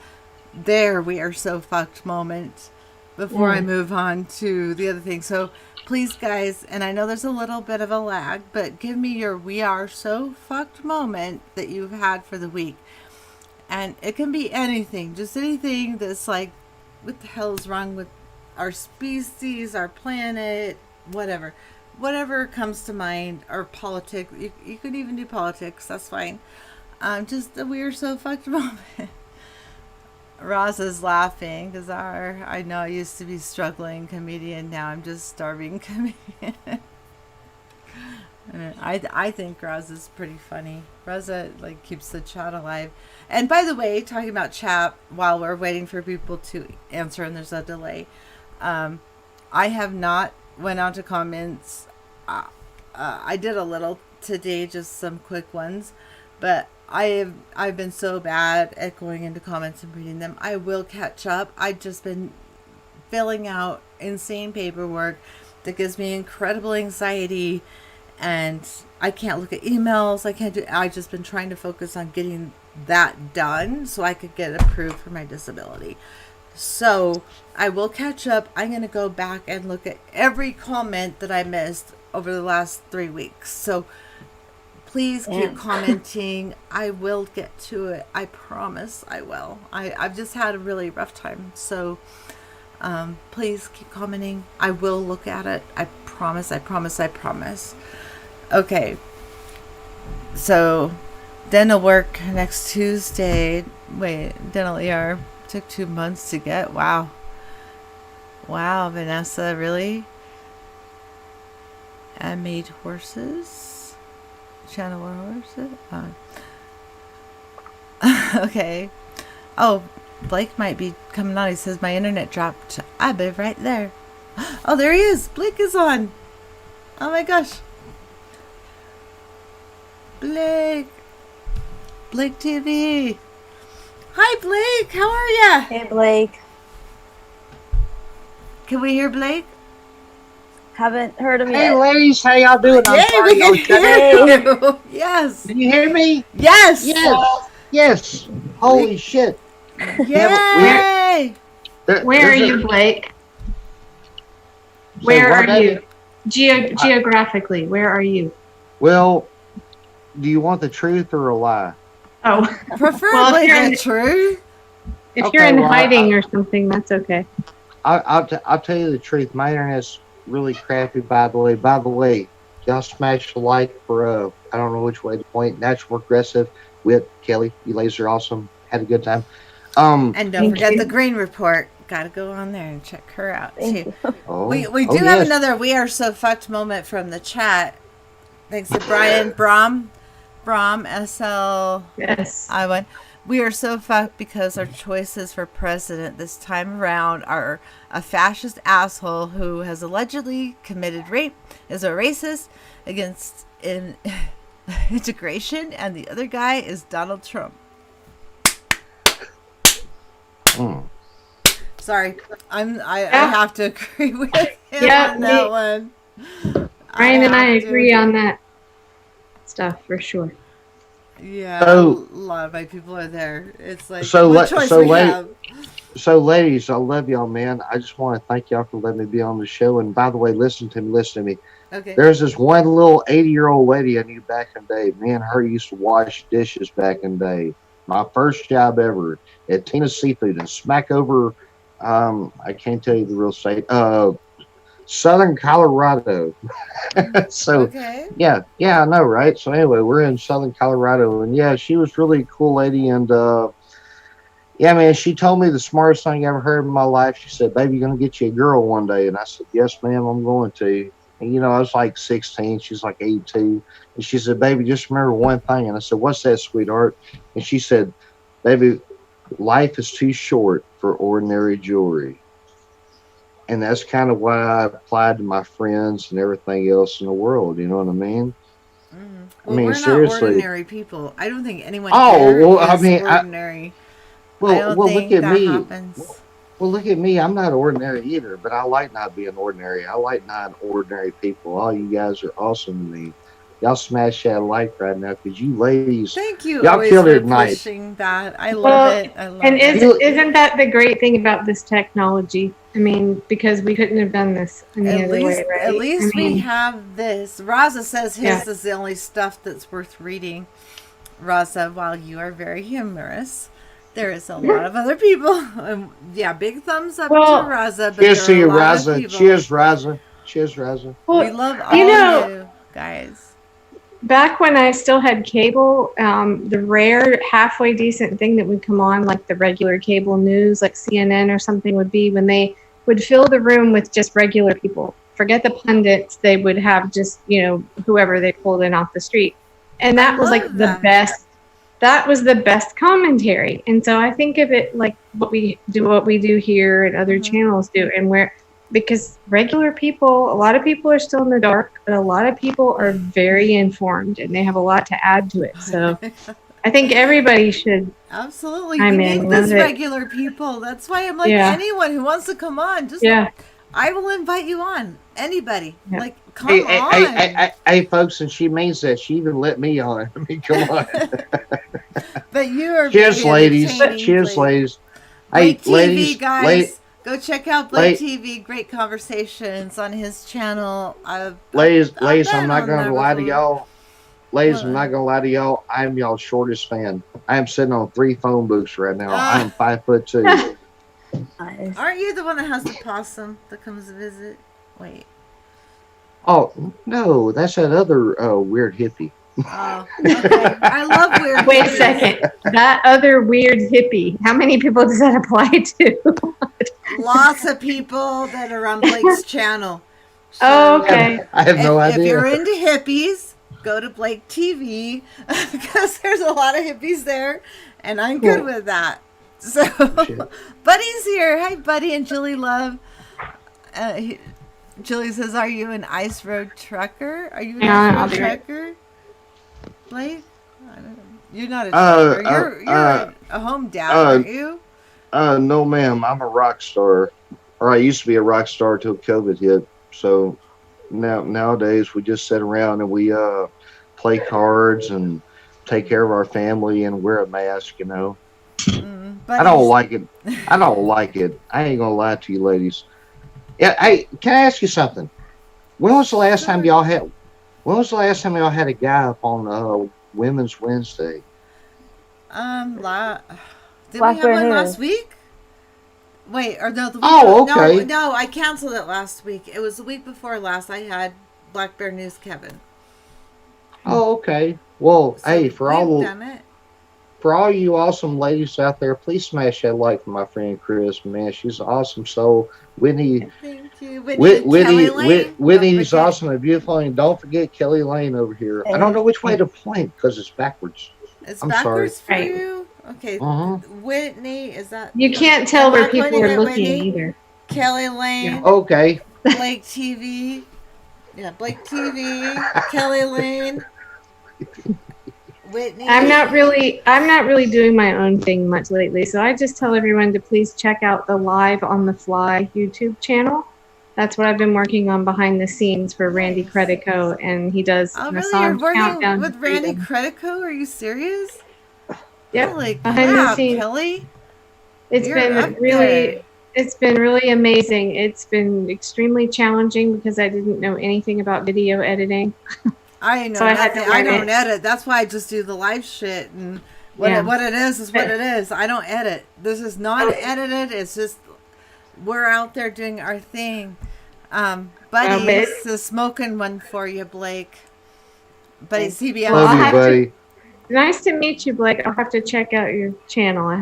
[SPEAKER 1] their "we are so fucked" moment before I move on to the other thing. So please, guys, and I know there's a little bit of a lag, but give me your "we are so fucked" moment that you've had for the week, and it can be anything, just anything that's like, what the hell is wrong with our species, our planet, whatever comes to mind, or politics. You could even do politics. That's fine. Just the "we are so fucked" moment. Roz is laughing because I know I used to be struggling comedian. Now I'm just starving comedian. I think Roz is pretty funny. Rosa like keeps the chat alive. And by the way, talking about chat while we're waiting for people to answer and there's a delay, I have not went on to comments. I did a little today, just some quick ones, but I've been so bad at going into comments and reading them. I will catch up. I've just been filling out insane paperwork that gives me incredible anxiety, and I can't look at emails. I've just been trying to focus on getting that done so I could get approved for my disability. So I will catch up. I'm going to go back and look at every comment that I missed over the last 3 weeks. So please keep commenting. I will get to it. I promise I will. I've just had a really rough time. So please keep commenting. I will look at it. I promise. I promise. I promise. Okay. So dental work next Tuesday. Wait, dental ER took 2 months to get. Wow, Vanessa, really? I made horses. Channel horses. Okay. Oh, Blake might be coming on. He says my internet dropped. I'll be right there. Oh, there he is. Blake is on. Oh my gosh. Blake TV. Hi, Blake. How are ya?
[SPEAKER 2] Hey, Blake.
[SPEAKER 1] Can we hear Blake?
[SPEAKER 2] Haven't heard him
[SPEAKER 4] Hey
[SPEAKER 2] yet.
[SPEAKER 4] ladies, how y'all doing? I'm
[SPEAKER 1] Yay,
[SPEAKER 4] sorry,
[SPEAKER 1] we
[SPEAKER 4] y'all
[SPEAKER 1] can
[SPEAKER 4] shut
[SPEAKER 1] hear
[SPEAKER 4] down.
[SPEAKER 1] you. Yes.
[SPEAKER 4] Can you hear me?
[SPEAKER 1] Yes.
[SPEAKER 4] Yes. Yes. Holy shit.
[SPEAKER 1] Yay.
[SPEAKER 3] Where are you, Blake? Where are you? Geographically, where are you?
[SPEAKER 4] Well, do you want the truth or a lie?
[SPEAKER 3] Oh,
[SPEAKER 1] Preferably
[SPEAKER 3] you're
[SPEAKER 1] the truth.
[SPEAKER 3] if
[SPEAKER 4] Okay,
[SPEAKER 3] you're in
[SPEAKER 4] well,
[SPEAKER 3] hiding or something, that's okay.
[SPEAKER 4] I'll tell you the truth. My internet's really crappy, by the way. By the way, y'all smash the like for, I don't know which way to point. Natural Progressive with Kelly. You ladies are awesome. Had a good time.
[SPEAKER 1] And don't
[SPEAKER 3] Thank
[SPEAKER 1] forget
[SPEAKER 3] you.
[SPEAKER 1] the Green Report. Gotta go on there and check her out too.
[SPEAKER 4] Oh,
[SPEAKER 1] We
[SPEAKER 4] oh,
[SPEAKER 1] do have
[SPEAKER 4] yes.
[SPEAKER 1] another "we are so fucked" moment from the chat. Thanks to Brian Brom SL.
[SPEAKER 3] Yes.
[SPEAKER 1] I went. We are so fucked because our choices for president this time around are a fascist asshole who has allegedly committed rape, is a racist against integration, and the other guy is Donald Trump. Sorry, I have to agree with him on that one.
[SPEAKER 3] Ryan and I
[SPEAKER 1] have to.
[SPEAKER 3] agree on that stuff for sure.
[SPEAKER 1] Yeah,
[SPEAKER 4] So-
[SPEAKER 1] a lot of my people are there. It's like
[SPEAKER 4] So
[SPEAKER 1] what choice we have.
[SPEAKER 4] So, ladies, I love y'all, man. I just want to thank y'all for letting me be on the show. And by the way, listen to me.
[SPEAKER 1] Okay.
[SPEAKER 4] There's this one little 80-year-old lady I knew back in the day. Me and her used to wash dishes back in the day. My first job ever at Tina Seafood in Smackover. I can't tell you the real state. Southern Colorado. So,
[SPEAKER 1] Okay.
[SPEAKER 4] yeah, I know, right? So anyway, we're in Southern Colorado, and yeah, she was really a cool lady, and yeah, man, she told me the smartest thing I ever heard in my life. She said, "Baby, you're gonna get you a girl one day," and I said, "Yes, ma'am, I'm going to." And I was like 16, she's like 82, and she said, "Baby, just remember one thing." And I said, "What's that, sweetheart?" And she said, "Baby, life is too short for ordinary jewelry." And that's kind of what I applied to my friends and everything else in the world. You know what I mean? I
[SPEAKER 1] Well,
[SPEAKER 4] mean,
[SPEAKER 1] we're not
[SPEAKER 4] seriously.
[SPEAKER 1] ordinary people. I don't think anyone
[SPEAKER 4] Oh,
[SPEAKER 1] here
[SPEAKER 4] well, I
[SPEAKER 1] is
[SPEAKER 4] mean,
[SPEAKER 1] ordinary. I
[SPEAKER 4] well,
[SPEAKER 1] don't
[SPEAKER 4] look
[SPEAKER 1] think
[SPEAKER 4] at
[SPEAKER 1] that
[SPEAKER 4] me.
[SPEAKER 1] happens.
[SPEAKER 4] Well, look at me. I'm not ordinary either, but I like not being ordinary. I like not ordinary people. All you guys are awesome to me. Y'all smash that like right now because you ladies,
[SPEAKER 1] Thank you
[SPEAKER 4] y'all
[SPEAKER 1] always
[SPEAKER 4] killed
[SPEAKER 1] for
[SPEAKER 4] it tonight.
[SPEAKER 1] pushing that. I love
[SPEAKER 3] Well,
[SPEAKER 1] it. I
[SPEAKER 3] and
[SPEAKER 1] love it.
[SPEAKER 3] isn't that the great thing about this technology? I mean, because we couldn't have done this any other way, right?
[SPEAKER 1] At least
[SPEAKER 3] I
[SPEAKER 1] we
[SPEAKER 3] mean,
[SPEAKER 1] have this. Raza says his
[SPEAKER 3] yeah.
[SPEAKER 1] is the only stuff that's worth reading. Raza, while you are very humorous, there is a lot of other people. Yeah, big thumbs up to
[SPEAKER 3] Well,
[SPEAKER 1] Raza, but
[SPEAKER 4] Cheers
[SPEAKER 1] there
[SPEAKER 4] to
[SPEAKER 1] are a
[SPEAKER 4] you,
[SPEAKER 1] lot of
[SPEAKER 4] Raza.
[SPEAKER 1] people.
[SPEAKER 4] Cheers, Raza. Cheers, Raza.
[SPEAKER 1] We
[SPEAKER 3] Well,
[SPEAKER 1] love
[SPEAKER 3] you
[SPEAKER 1] all
[SPEAKER 3] know,
[SPEAKER 1] you guys.
[SPEAKER 3] back when I still had cable, the rare halfway decent thing that would come on, like the regular cable news, like CNN or something, would be when they would fill the room with just regular people. Forget the pundits, they would have just, whoever they pulled in off the street. And
[SPEAKER 1] I
[SPEAKER 3] that was like
[SPEAKER 1] love
[SPEAKER 3] the
[SPEAKER 1] that.
[SPEAKER 3] best. That was the best commentary. And so I think of it like what we do here and other channels do, and because regular people, a lot of people are still in the dark, but a lot of people are very informed and they have a lot to add to it. So I think everybody should.
[SPEAKER 1] Absolutely.
[SPEAKER 3] I
[SPEAKER 1] We
[SPEAKER 3] mean,
[SPEAKER 1] need
[SPEAKER 3] love
[SPEAKER 1] these
[SPEAKER 3] it.
[SPEAKER 1] regular people. That's why I'm like,
[SPEAKER 3] Yeah.
[SPEAKER 1] anyone who wants to come on, just
[SPEAKER 3] Yeah.
[SPEAKER 1] I will invite you on. Anybody.
[SPEAKER 3] Yeah.
[SPEAKER 1] Like, come
[SPEAKER 4] Hey,
[SPEAKER 1] on.
[SPEAKER 4] hey, folks, and she means that. She even let me on. I mean, come on.
[SPEAKER 1] But you are
[SPEAKER 4] Cheers,
[SPEAKER 1] very
[SPEAKER 4] ladies.
[SPEAKER 1] entertaining,
[SPEAKER 4] Cheers,
[SPEAKER 1] Blake.
[SPEAKER 4] ladies.
[SPEAKER 1] Blake
[SPEAKER 4] Hey,
[SPEAKER 1] TV,
[SPEAKER 4] ladies,
[SPEAKER 1] guys. Go check out Blake
[SPEAKER 4] late,
[SPEAKER 1] TV. Great conversations on his channel.
[SPEAKER 4] ladies,
[SPEAKER 1] I've
[SPEAKER 4] I'm
[SPEAKER 1] been
[SPEAKER 4] not
[SPEAKER 1] on
[SPEAKER 4] going
[SPEAKER 1] there
[SPEAKER 4] to lie to
[SPEAKER 1] before.
[SPEAKER 4] y'all. Ladies, I'm
[SPEAKER 1] What?
[SPEAKER 4] not going to lie to y'all. I'm y'all's shortest fan. I am sitting on 3 phone booths right now. I am 5'2".
[SPEAKER 2] Nice.
[SPEAKER 1] Aren't you the one that has the possum that comes to visit? Wait.
[SPEAKER 4] Oh, no, that's that other weird hippie.
[SPEAKER 1] Oh, okay. I love weird
[SPEAKER 3] Wait a
[SPEAKER 1] hippies.
[SPEAKER 3] second. That other weird hippie. How many people does that apply to?
[SPEAKER 1] Lots of people that are on Blake's channel. So
[SPEAKER 3] Oh, okay.
[SPEAKER 4] I have no
[SPEAKER 1] if
[SPEAKER 4] idea.
[SPEAKER 1] you're into hippies, go to Blake TV because there's a lot of hippies there, and I'm good
[SPEAKER 3] Cool.
[SPEAKER 1] with that. So,
[SPEAKER 4] Shit.
[SPEAKER 1] Buddy's here. Hi, Buddy and Julie Love. Julie says, "Are you an ice road trucker? Are you an
[SPEAKER 3] Yeah,
[SPEAKER 1] ice
[SPEAKER 3] I'll
[SPEAKER 1] road
[SPEAKER 3] be right.
[SPEAKER 1] trucker, Blake? I don't know. You're not a trucker. You're a home dad, aren't you?
[SPEAKER 4] No, ma'am. I'm a rock star, or I used to be a rock star till COVID hit. So nowadays we just sit around and we play cards and take care of our family and wear a mask. I don't like it. I don't like it. I ain't gonna lie to you, ladies. Yeah. Hey, can I ask you something? When was the last time y'all had? When was the last time y'all had a guy up on Women's Wednesday?
[SPEAKER 1] Did we
[SPEAKER 2] Black
[SPEAKER 1] have
[SPEAKER 2] Bear
[SPEAKER 1] one
[SPEAKER 2] News.
[SPEAKER 1] last week? Wait, or no, the week
[SPEAKER 4] Oh, okay.
[SPEAKER 1] No, I canceled it last week. It was the week before last. I had Black Bear News Kevin.
[SPEAKER 4] Oh, okay. Well,
[SPEAKER 1] So
[SPEAKER 4] hey, for
[SPEAKER 1] we've
[SPEAKER 4] all
[SPEAKER 1] done it.
[SPEAKER 4] you awesome ladies out there, please smash that like for my friend Chris. Man, she's an awesome soul. Whitney,
[SPEAKER 1] Thank you. Kelly Lane.
[SPEAKER 4] Whitney's
[SPEAKER 1] Don't forget.
[SPEAKER 4] awesome and beautiful. And don't forget Kelly Lane over here. I don't know which way to point because it's backwards.
[SPEAKER 1] It's
[SPEAKER 4] I'm
[SPEAKER 1] backwards for
[SPEAKER 3] Right.
[SPEAKER 1] you? Okay.
[SPEAKER 4] Uh-huh.
[SPEAKER 1] Whitney, is that?
[SPEAKER 3] You can't tell
[SPEAKER 1] Am
[SPEAKER 3] where
[SPEAKER 1] I
[SPEAKER 3] people
[SPEAKER 1] pointing
[SPEAKER 3] are
[SPEAKER 1] at
[SPEAKER 3] looking
[SPEAKER 1] Whitney?
[SPEAKER 3] either.
[SPEAKER 1] Kelly Lane.
[SPEAKER 4] Okay.
[SPEAKER 1] Blake TV. Yeah, Blake TV. Kelly Lane. Whitney.
[SPEAKER 3] I'm not really doing my own thing much lately, so I just tell everyone to please check out the Live on the Fly YouTube channel. That's what I've been working on behind the scenes for Randy Credico, and he does
[SPEAKER 1] Oh, really?
[SPEAKER 3] massage
[SPEAKER 1] You're working
[SPEAKER 3] countdown
[SPEAKER 1] with
[SPEAKER 3] to
[SPEAKER 1] Randy
[SPEAKER 3] freedom.
[SPEAKER 1] Credico? Are you serious?
[SPEAKER 3] Yep,
[SPEAKER 1] Holy
[SPEAKER 3] behind the
[SPEAKER 1] crap,
[SPEAKER 3] scenes.
[SPEAKER 1] Kelly.
[SPEAKER 3] It's
[SPEAKER 1] You're up
[SPEAKER 3] been really
[SPEAKER 1] there.
[SPEAKER 3] it's been really amazing. It's been extremely challenging because I didn't know anything about video editing.
[SPEAKER 1] I know
[SPEAKER 3] So I had to
[SPEAKER 1] nothing. I
[SPEAKER 3] learn
[SPEAKER 1] don't
[SPEAKER 3] it.
[SPEAKER 1] edit. That's why I just do the live shit and What
[SPEAKER 3] Yeah.
[SPEAKER 1] what it is what it is. I don't edit. This is not edited. It's just we're out there doing our thing. Buddy,
[SPEAKER 3] bit.
[SPEAKER 1] it's the smoking one for you, Blake. Buddy CBS.
[SPEAKER 3] Well, I'll
[SPEAKER 4] Love you,
[SPEAKER 3] have to-
[SPEAKER 4] buddy.
[SPEAKER 3] Nice to meet you, Blake. I'll have to check out your channel. I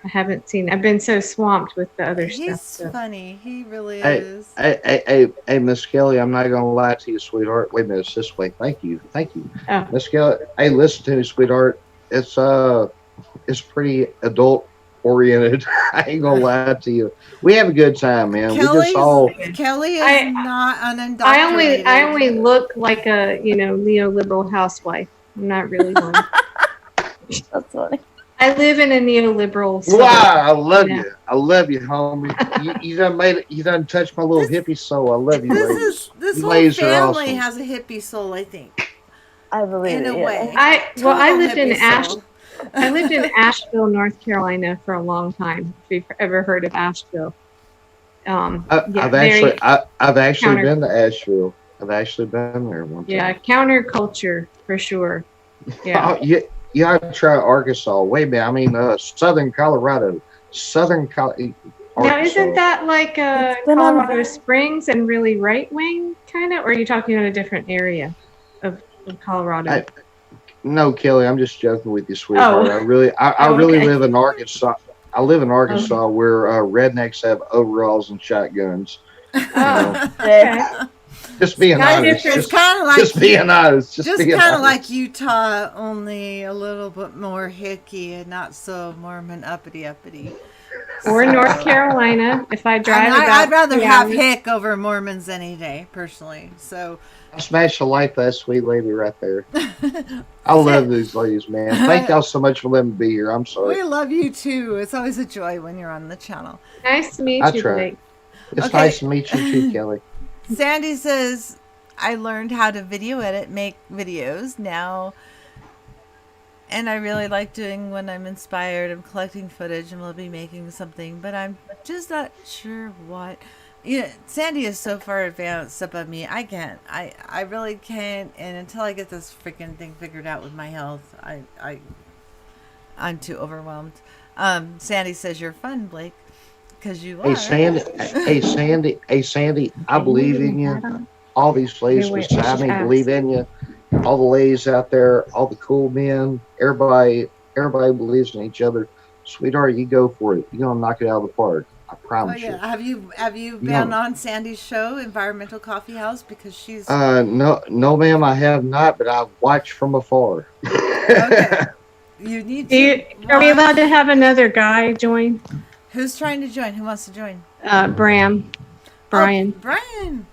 [SPEAKER 3] haven't seen. I've been so swamped with the other
[SPEAKER 1] He's
[SPEAKER 3] stuff. So.
[SPEAKER 1] funny. He really
[SPEAKER 4] Hey,
[SPEAKER 1] is.
[SPEAKER 4] hey, Miss Kelly, I'm not gonna lie to you, sweetheart. Wait a minute, it's this way. Thank you.
[SPEAKER 3] Oh.
[SPEAKER 4] Miss Kelly, hey, listen to me, sweetheart. It's pretty adult oriented. I ain't gonna lie to you. We have a good time, man. We just all
[SPEAKER 1] Kelly is
[SPEAKER 3] I-
[SPEAKER 1] not unindoctrinated.
[SPEAKER 3] I only look like a neoliberal housewife. I'm not really one.
[SPEAKER 2] That's funny.
[SPEAKER 3] I live in a neoliberal. suburb.
[SPEAKER 4] wow, I love
[SPEAKER 3] Yeah.
[SPEAKER 4] you. I love you, homie. you done made it. You done touched my little hippie soul. I love you, ladies.
[SPEAKER 1] This
[SPEAKER 4] You
[SPEAKER 1] whole
[SPEAKER 4] ladies are
[SPEAKER 1] family
[SPEAKER 4] awesome.
[SPEAKER 1] has a hippie soul, I think,
[SPEAKER 2] I believe
[SPEAKER 1] in
[SPEAKER 2] it.
[SPEAKER 1] a
[SPEAKER 2] yeah.
[SPEAKER 1] way.
[SPEAKER 3] I
[SPEAKER 1] Total
[SPEAKER 3] lived in
[SPEAKER 1] hippie soul.
[SPEAKER 3] I lived in Asheville, North Carolina, for a long time. If you've ever heard of Asheville,
[SPEAKER 4] I've actually
[SPEAKER 3] counter-
[SPEAKER 4] been to Asheville. I've actually been there one time.
[SPEAKER 3] yeah, counterculture for sure. Yeah.
[SPEAKER 4] Oh, you ought to try Arkansas. Wait a minute. I mean, Southern Colorado.
[SPEAKER 3] Now, isn't that like
[SPEAKER 2] It's been on-
[SPEAKER 3] Colorado Springs and really right wing kind of, or are you talking about a different area of Colorado?
[SPEAKER 4] No, Kelly, I'm just joking with you, sweetheart.
[SPEAKER 3] Oh.
[SPEAKER 4] I really
[SPEAKER 3] Oh, okay.
[SPEAKER 4] live in Arkansas. I live in Arkansas where rednecks have overalls and shotguns.
[SPEAKER 3] Oh,
[SPEAKER 2] Okay.
[SPEAKER 4] Just being
[SPEAKER 3] Not
[SPEAKER 4] honest.
[SPEAKER 3] different.
[SPEAKER 1] It's kind of like
[SPEAKER 4] Just being honest. Just being
[SPEAKER 1] kind of
[SPEAKER 4] honest.
[SPEAKER 1] like Utah, only a little bit more hicky and not so Mormon uppity.
[SPEAKER 3] or North Carolina. If I drive,
[SPEAKER 1] And
[SPEAKER 3] about
[SPEAKER 1] I'd rather
[SPEAKER 3] 3
[SPEAKER 1] have
[SPEAKER 3] hours.
[SPEAKER 1] hick over Mormons any day, personally. So
[SPEAKER 4] I smash the life of that sweet lady right there. I love these ladies, man. Thank y'all so much for letting me be here. I'm sorry.
[SPEAKER 1] we love you too. It's always a joy when you're on the channel.
[SPEAKER 3] Nice to meet
[SPEAKER 4] I
[SPEAKER 3] you,
[SPEAKER 4] try.
[SPEAKER 3] Blake.
[SPEAKER 4] It's
[SPEAKER 1] Okay.
[SPEAKER 4] nice to meet you too, Kelly.
[SPEAKER 1] Sandy says, I learned how to video edit, make videos now. And I really like doing when I'm inspired. I'm collecting footage and we'll be making something, but I'm just not sure what. You know, Sandy is so far advanced above me. I can't. I really can't. And until I get this freaking thing figured out with my health, I'm too overwhelmed. Sandy says you're fun, Blake, because you are.
[SPEAKER 4] Hey, Sandy, I believe in you. All these ladies
[SPEAKER 3] Wait,
[SPEAKER 4] beside me
[SPEAKER 3] ask.
[SPEAKER 4] believe in you. All the ladies out there, all the cool men, everybody believes in each other. Sweetheart, you go for it. You're gonna knock it out of the park. I
[SPEAKER 1] Oh
[SPEAKER 4] promise
[SPEAKER 1] yeah. Have you
[SPEAKER 4] No.
[SPEAKER 1] been on Sandy's show, Environmental Coffee House? Because she's
[SPEAKER 4] you. No, ma'am, I have not, but I watch from afar.
[SPEAKER 1] okay. You need to.
[SPEAKER 3] Are we allowed to have another guy join?
[SPEAKER 1] Who's trying to join? Who wants to join?
[SPEAKER 3] Brian.
[SPEAKER 1] Oh, Brian.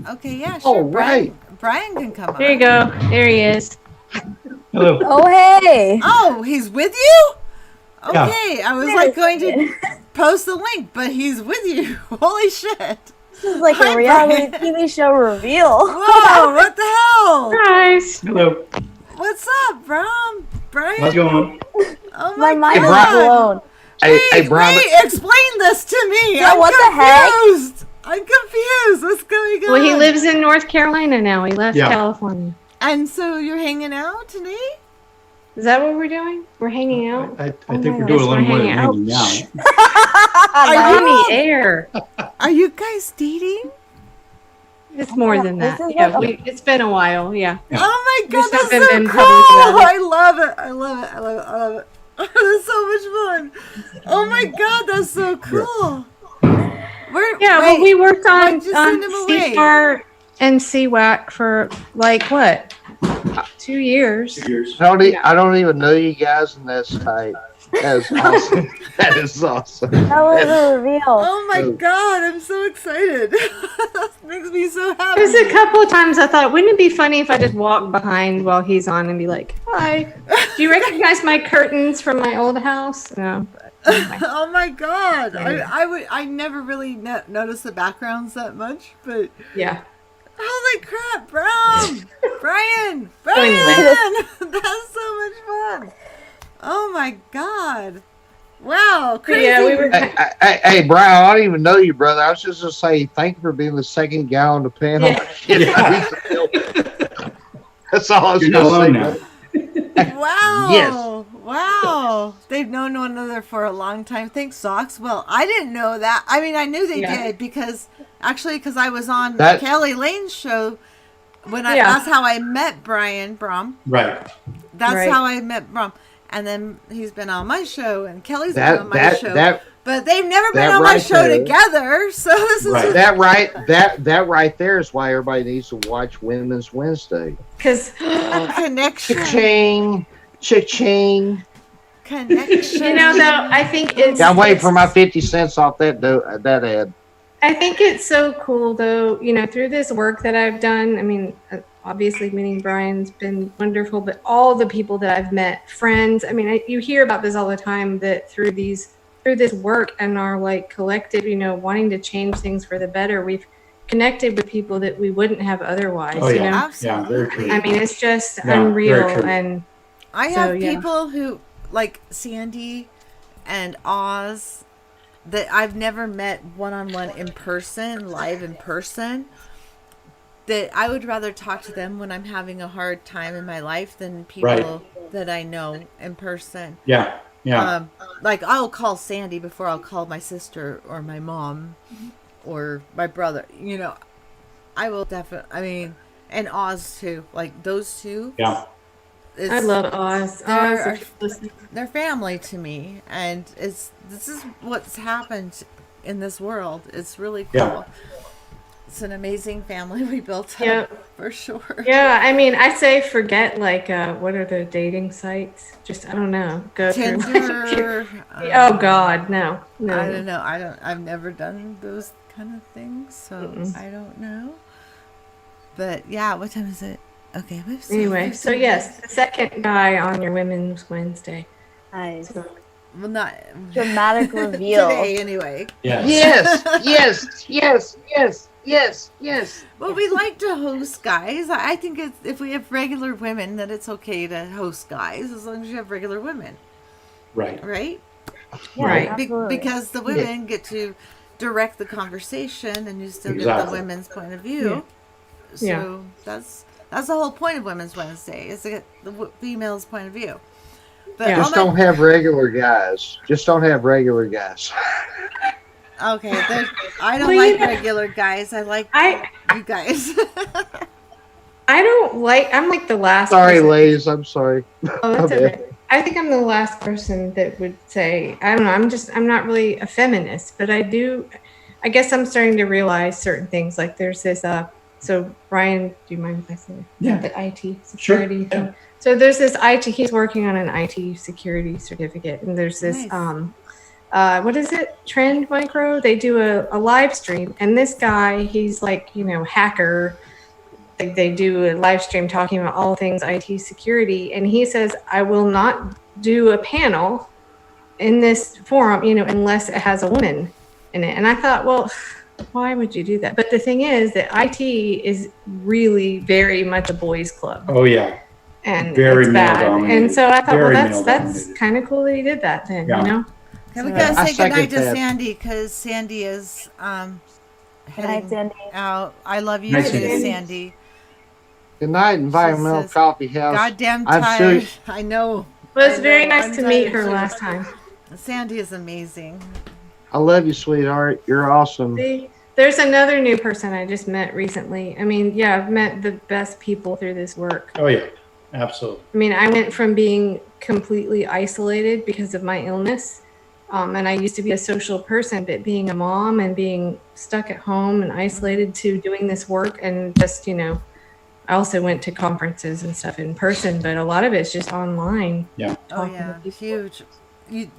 [SPEAKER 1] Okay, yeah, sure.
[SPEAKER 4] All right.
[SPEAKER 1] Brian can come
[SPEAKER 3] There you
[SPEAKER 1] on.
[SPEAKER 3] go. There he is.
[SPEAKER 5] Hello.
[SPEAKER 2] Oh, hey.
[SPEAKER 1] Oh, he's with you?
[SPEAKER 5] Yeah.
[SPEAKER 1] Okay, I was like going to post the link, but he's with you. Holy shit.
[SPEAKER 2] This is like
[SPEAKER 1] Hi,
[SPEAKER 2] a reality
[SPEAKER 1] Brian.
[SPEAKER 2] TV show reveal.
[SPEAKER 1] Whoa, what the hell?
[SPEAKER 3] Guys.
[SPEAKER 5] Hello.
[SPEAKER 1] What's up, Brian?
[SPEAKER 5] How's it going?
[SPEAKER 1] Oh
[SPEAKER 2] My
[SPEAKER 1] my,
[SPEAKER 2] mind is
[SPEAKER 1] god.
[SPEAKER 2] blown.
[SPEAKER 4] Hey, Brian.
[SPEAKER 1] Wait, explain this to me.
[SPEAKER 2] Yeah,
[SPEAKER 1] I'm
[SPEAKER 2] what the heck?
[SPEAKER 1] confused. I'm confused. What's going on?
[SPEAKER 3] Well, he lives in North Carolina now. He left
[SPEAKER 5] Yeah.
[SPEAKER 3] California.
[SPEAKER 1] And so you're hanging out today?
[SPEAKER 3] Is that what we're doing? We're hanging out
[SPEAKER 5] I
[SPEAKER 2] Oh
[SPEAKER 5] think
[SPEAKER 2] my
[SPEAKER 5] we're doing a
[SPEAKER 3] gosh,
[SPEAKER 5] little more
[SPEAKER 3] we're
[SPEAKER 5] than
[SPEAKER 3] hanging
[SPEAKER 5] hanging
[SPEAKER 3] out.
[SPEAKER 5] out.
[SPEAKER 1] Are
[SPEAKER 3] on
[SPEAKER 1] you-
[SPEAKER 3] the air.
[SPEAKER 1] Are you guys dating?
[SPEAKER 3] It's more than
[SPEAKER 2] This
[SPEAKER 3] that.
[SPEAKER 2] is
[SPEAKER 3] Yeah,
[SPEAKER 2] like
[SPEAKER 3] it's been a while. Yeah.
[SPEAKER 5] Yeah.
[SPEAKER 1] Oh my
[SPEAKER 3] We
[SPEAKER 1] god,
[SPEAKER 3] just
[SPEAKER 1] that's
[SPEAKER 3] haven't
[SPEAKER 1] so
[SPEAKER 3] been
[SPEAKER 1] cool!
[SPEAKER 3] public about it.
[SPEAKER 1] I love it. I love it. I love it. I love it. That's so much fun. Oh my god, that's so cool. Where,
[SPEAKER 3] Yeah,
[SPEAKER 1] wait,
[SPEAKER 3] well, we worked on
[SPEAKER 1] just send him away.
[SPEAKER 3] CFAR and CWAC for like what? 2 years.
[SPEAKER 4] I don't even know you guys, and that's tight. That is awesome. That is awesome.
[SPEAKER 2] That was a reveal.
[SPEAKER 1] Oh my god, I'm so excited. That makes me so happy.
[SPEAKER 3] There's a couple of times I thought, wouldn't it be funny if I just walked behind while he's on and be like, "Hi, do you recognize my curtains from my old house?" No. But anyway.
[SPEAKER 1] Oh my god, I never really noticed the backgrounds that much, but
[SPEAKER 3] Yeah.
[SPEAKER 1] holy crap, Brian, Brian,
[SPEAKER 3] anyway.
[SPEAKER 1] that's so much fun. Oh my god, wow,
[SPEAKER 3] But
[SPEAKER 1] crazy.
[SPEAKER 3] yeah, we were.
[SPEAKER 4] Hey, Brian, I don't even know you, brother. I was just gonna say thank you for being the second guy on the panel.
[SPEAKER 3] Yeah.
[SPEAKER 4] That's all I was
[SPEAKER 5] You're not
[SPEAKER 4] gonna say.
[SPEAKER 5] alone now.
[SPEAKER 4] brother.
[SPEAKER 1] Wow.
[SPEAKER 4] Yes.
[SPEAKER 1] Wow. Wow. They've known one another for a long time. Thanks, Socks. Well, I didn't know that. I mean, I knew they did because I was on
[SPEAKER 4] That-
[SPEAKER 1] Kelly Lane's show when
[SPEAKER 3] Yeah.
[SPEAKER 1] that's how I met Brian Brom.
[SPEAKER 5] Right.
[SPEAKER 1] That's
[SPEAKER 3] Right.
[SPEAKER 1] how I met Brom. And then he's been on my show and Kelly's been
[SPEAKER 4] That
[SPEAKER 1] on my show. But they've never been
[SPEAKER 4] that
[SPEAKER 1] on my
[SPEAKER 4] right
[SPEAKER 1] show
[SPEAKER 4] there.
[SPEAKER 1] together. So this is
[SPEAKER 5] Right.
[SPEAKER 4] that right there is why everybody needs to watch Women's Wednesday.
[SPEAKER 3] Because
[SPEAKER 1] connection.
[SPEAKER 4] Cha-ching, cha-ching.
[SPEAKER 1] Connection.
[SPEAKER 3] you know, though, I think it's.
[SPEAKER 4] I'm waiting for my 50 cents off that ad.
[SPEAKER 3] I think it's so cool, though, you know, through this work that I've done. I mean, obviously, meeting Brian's been wonderful, but all the people that I've met, friends. I mean, you hear about this all the time. That through this work and our like collective, you know, wanting to change things for the better, we've connected with people that we wouldn't have otherwise.
[SPEAKER 5] Oh,
[SPEAKER 3] You
[SPEAKER 5] yeah.
[SPEAKER 3] know,
[SPEAKER 5] Yeah, very true.
[SPEAKER 3] I mean, it's just
[SPEAKER 5] Yeah, very
[SPEAKER 3] unreal,
[SPEAKER 5] true.
[SPEAKER 3] and
[SPEAKER 1] I
[SPEAKER 3] So,
[SPEAKER 1] have
[SPEAKER 3] yeah.
[SPEAKER 1] people who like Sandy and Oz that I've never met one-on-one in person, live in person, that I would rather talk to them when I'm having a hard time in my life than people
[SPEAKER 5] Right.
[SPEAKER 1] that I know in person.
[SPEAKER 5] Yeah. Yeah.
[SPEAKER 1] Like I'll call Sandy before I'll call my sister or my mom or my brother. You know, I will definitely. I mean, and Oz too. Like those two.
[SPEAKER 5] Yeah.
[SPEAKER 3] I love Oz.
[SPEAKER 1] They're-
[SPEAKER 3] Oz, if you listen.
[SPEAKER 1] They're family to me, and this is what's happened in this world. It's really cool.
[SPEAKER 5] Yeah.
[SPEAKER 1] It's an amazing family we built up
[SPEAKER 3] Yeah.
[SPEAKER 1] for sure.
[SPEAKER 3] Yeah, I mean, I say forget like what are the dating sites? Just I don't know. Go through.
[SPEAKER 1] Tinder.
[SPEAKER 3] Oh God, no.
[SPEAKER 1] I don't know. I've never done those kind of things, so
[SPEAKER 3] Mm-mm.
[SPEAKER 1] I don't know. But yeah, what time is it? Okay.
[SPEAKER 3] Anyway, so yes, the second guy on your Women's Wednesday.
[SPEAKER 2] Nice.
[SPEAKER 3] So,
[SPEAKER 1] Well, not
[SPEAKER 2] Dramatic reveal.
[SPEAKER 1] today anyway.
[SPEAKER 5] Yeah.
[SPEAKER 4] Yes.
[SPEAKER 1] Well, we like to host guys. I think if we have regular women, that it's okay to host guys as long as you have regular women,
[SPEAKER 5] Right.
[SPEAKER 1] right?
[SPEAKER 2] Yeah,
[SPEAKER 3] Right.
[SPEAKER 2] absolutely.
[SPEAKER 1] Because the women get to direct the conversation, and you still get
[SPEAKER 5] Exactly.
[SPEAKER 1] the women's point of view. So
[SPEAKER 3] Yeah.
[SPEAKER 1] that's the whole point of Women's Wednesday is to get the female's point of view. But
[SPEAKER 3] Yeah.
[SPEAKER 4] Just don't have regular guys. Just don't have regular guys.
[SPEAKER 1] okay, I don't
[SPEAKER 3] Well,
[SPEAKER 1] like
[SPEAKER 3] you-
[SPEAKER 1] regular guys. I like
[SPEAKER 3] I
[SPEAKER 1] you guys.
[SPEAKER 3] don't like. I'm like the last.
[SPEAKER 4] Sorry,
[SPEAKER 3] person-
[SPEAKER 4] ladies. I'm sorry.
[SPEAKER 3] Oh, that's
[SPEAKER 4] Okay.
[SPEAKER 3] okay. I think I'm the last person that would say, I don't know, I'm not really a feminist, but I guess I'm starting to realize certain things. Like there's this, so Brian, do you mind if I say
[SPEAKER 5] Yeah.
[SPEAKER 3] the IT
[SPEAKER 5] Sure.
[SPEAKER 3] security thing?
[SPEAKER 5] Yeah.
[SPEAKER 3] So there's this IT, he's working on an IT security certificate, and there's this,
[SPEAKER 1] Nice.
[SPEAKER 3] what is it? Trend Micro? They do a live stream, and this guy, he's like, you know, hacker. They do a live stream talking about all things IT security, and he says, I will not do a panel in this forum, you know, unless it has a woman in it. And I thought, well, why would you do that? But the thing is that IT is really very much a boys' club,
[SPEAKER 5] Oh, yeah.
[SPEAKER 3] and
[SPEAKER 5] Very
[SPEAKER 3] it's bad.
[SPEAKER 5] male-dominated.
[SPEAKER 3] And so I thought,
[SPEAKER 5] Very
[SPEAKER 3] well, that's
[SPEAKER 5] male-dominated.
[SPEAKER 3] kind of cool that he did that then,
[SPEAKER 5] Yeah.
[SPEAKER 3] you know?
[SPEAKER 1] Okay, we
[SPEAKER 3] So-
[SPEAKER 1] gotta
[SPEAKER 4] I
[SPEAKER 1] say goodnight
[SPEAKER 4] second
[SPEAKER 1] to
[SPEAKER 4] that.
[SPEAKER 1] Sandy because Sandy is
[SPEAKER 2] Good night,
[SPEAKER 1] heading
[SPEAKER 2] Sandy.
[SPEAKER 1] out. I love you,
[SPEAKER 5] Night,
[SPEAKER 1] too,
[SPEAKER 5] Sandy.
[SPEAKER 1] Sandy.
[SPEAKER 4] Good night, Environmental
[SPEAKER 1] says,
[SPEAKER 4] Coffee House.
[SPEAKER 1] Goddamn
[SPEAKER 4] I'm
[SPEAKER 1] tired.
[SPEAKER 4] serious.
[SPEAKER 1] I know.
[SPEAKER 3] Well, it's
[SPEAKER 1] I
[SPEAKER 3] very
[SPEAKER 1] know,
[SPEAKER 3] nice
[SPEAKER 1] I'm
[SPEAKER 3] to meet
[SPEAKER 1] tired
[SPEAKER 3] her
[SPEAKER 1] too.
[SPEAKER 3] last time.
[SPEAKER 1] Sandy is amazing.
[SPEAKER 4] I love you, sweetheart. You're awesome.
[SPEAKER 3] See, there's another new person I just met recently. I mean, yeah, I've met the best people through this work.
[SPEAKER 5] Oh, yeah. Absolutely.
[SPEAKER 3] I mean, I went from being completely isolated because of my illness. And I used to be a social person, but being a mom and being stuck at home and isolated to doing this work and just, you know, I also went to conferences and stuff in person, but a lot of it's just online.
[SPEAKER 5] Yeah.
[SPEAKER 1] Oh
[SPEAKER 3] Talking to
[SPEAKER 1] yeah,
[SPEAKER 3] people.
[SPEAKER 1] huge.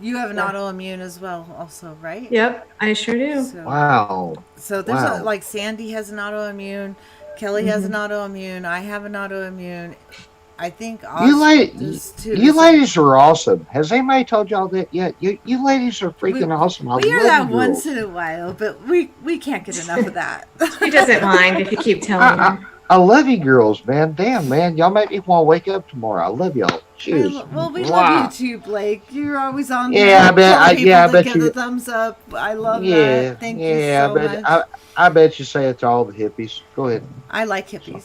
[SPEAKER 1] You have an
[SPEAKER 3] Yeah.
[SPEAKER 1] autoimmune as well, also, right?
[SPEAKER 3] Yep, I sure do.
[SPEAKER 1] So,
[SPEAKER 4] Wow.
[SPEAKER 1] so there's
[SPEAKER 4] Wow.
[SPEAKER 1] like Sandy has an autoimmune, Kelly has an autoimmune, I have an autoimmune. I think
[SPEAKER 4] You,
[SPEAKER 1] does too.
[SPEAKER 4] you
[SPEAKER 1] So
[SPEAKER 4] ladies are awesome. Has anybody told y'all that yet? You ladies are freaking awesome. I
[SPEAKER 1] we hear
[SPEAKER 4] love
[SPEAKER 1] that
[SPEAKER 4] you
[SPEAKER 1] once
[SPEAKER 4] girls.
[SPEAKER 1] in a while, but we can't get enough of that.
[SPEAKER 3] She doesn't mind if you keep telling her.
[SPEAKER 4] I love you girls, man. Damn, man. Y'all make me want to wake up tomorrow. I love y'all. Jeez.
[SPEAKER 1] Well, we
[SPEAKER 4] Wow.
[SPEAKER 1] love you too, Blake. You're always on.
[SPEAKER 4] Yeah,
[SPEAKER 1] there
[SPEAKER 4] I bet.
[SPEAKER 1] telling people
[SPEAKER 4] I
[SPEAKER 1] to
[SPEAKER 4] bet
[SPEAKER 1] give
[SPEAKER 4] you.
[SPEAKER 1] the thumbs up. I love
[SPEAKER 4] Yeah,
[SPEAKER 1] that. Thank you
[SPEAKER 4] yeah.
[SPEAKER 1] so much.
[SPEAKER 4] I bet you say it to all the hippies. Go ahead.
[SPEAKER 1] I like hippies.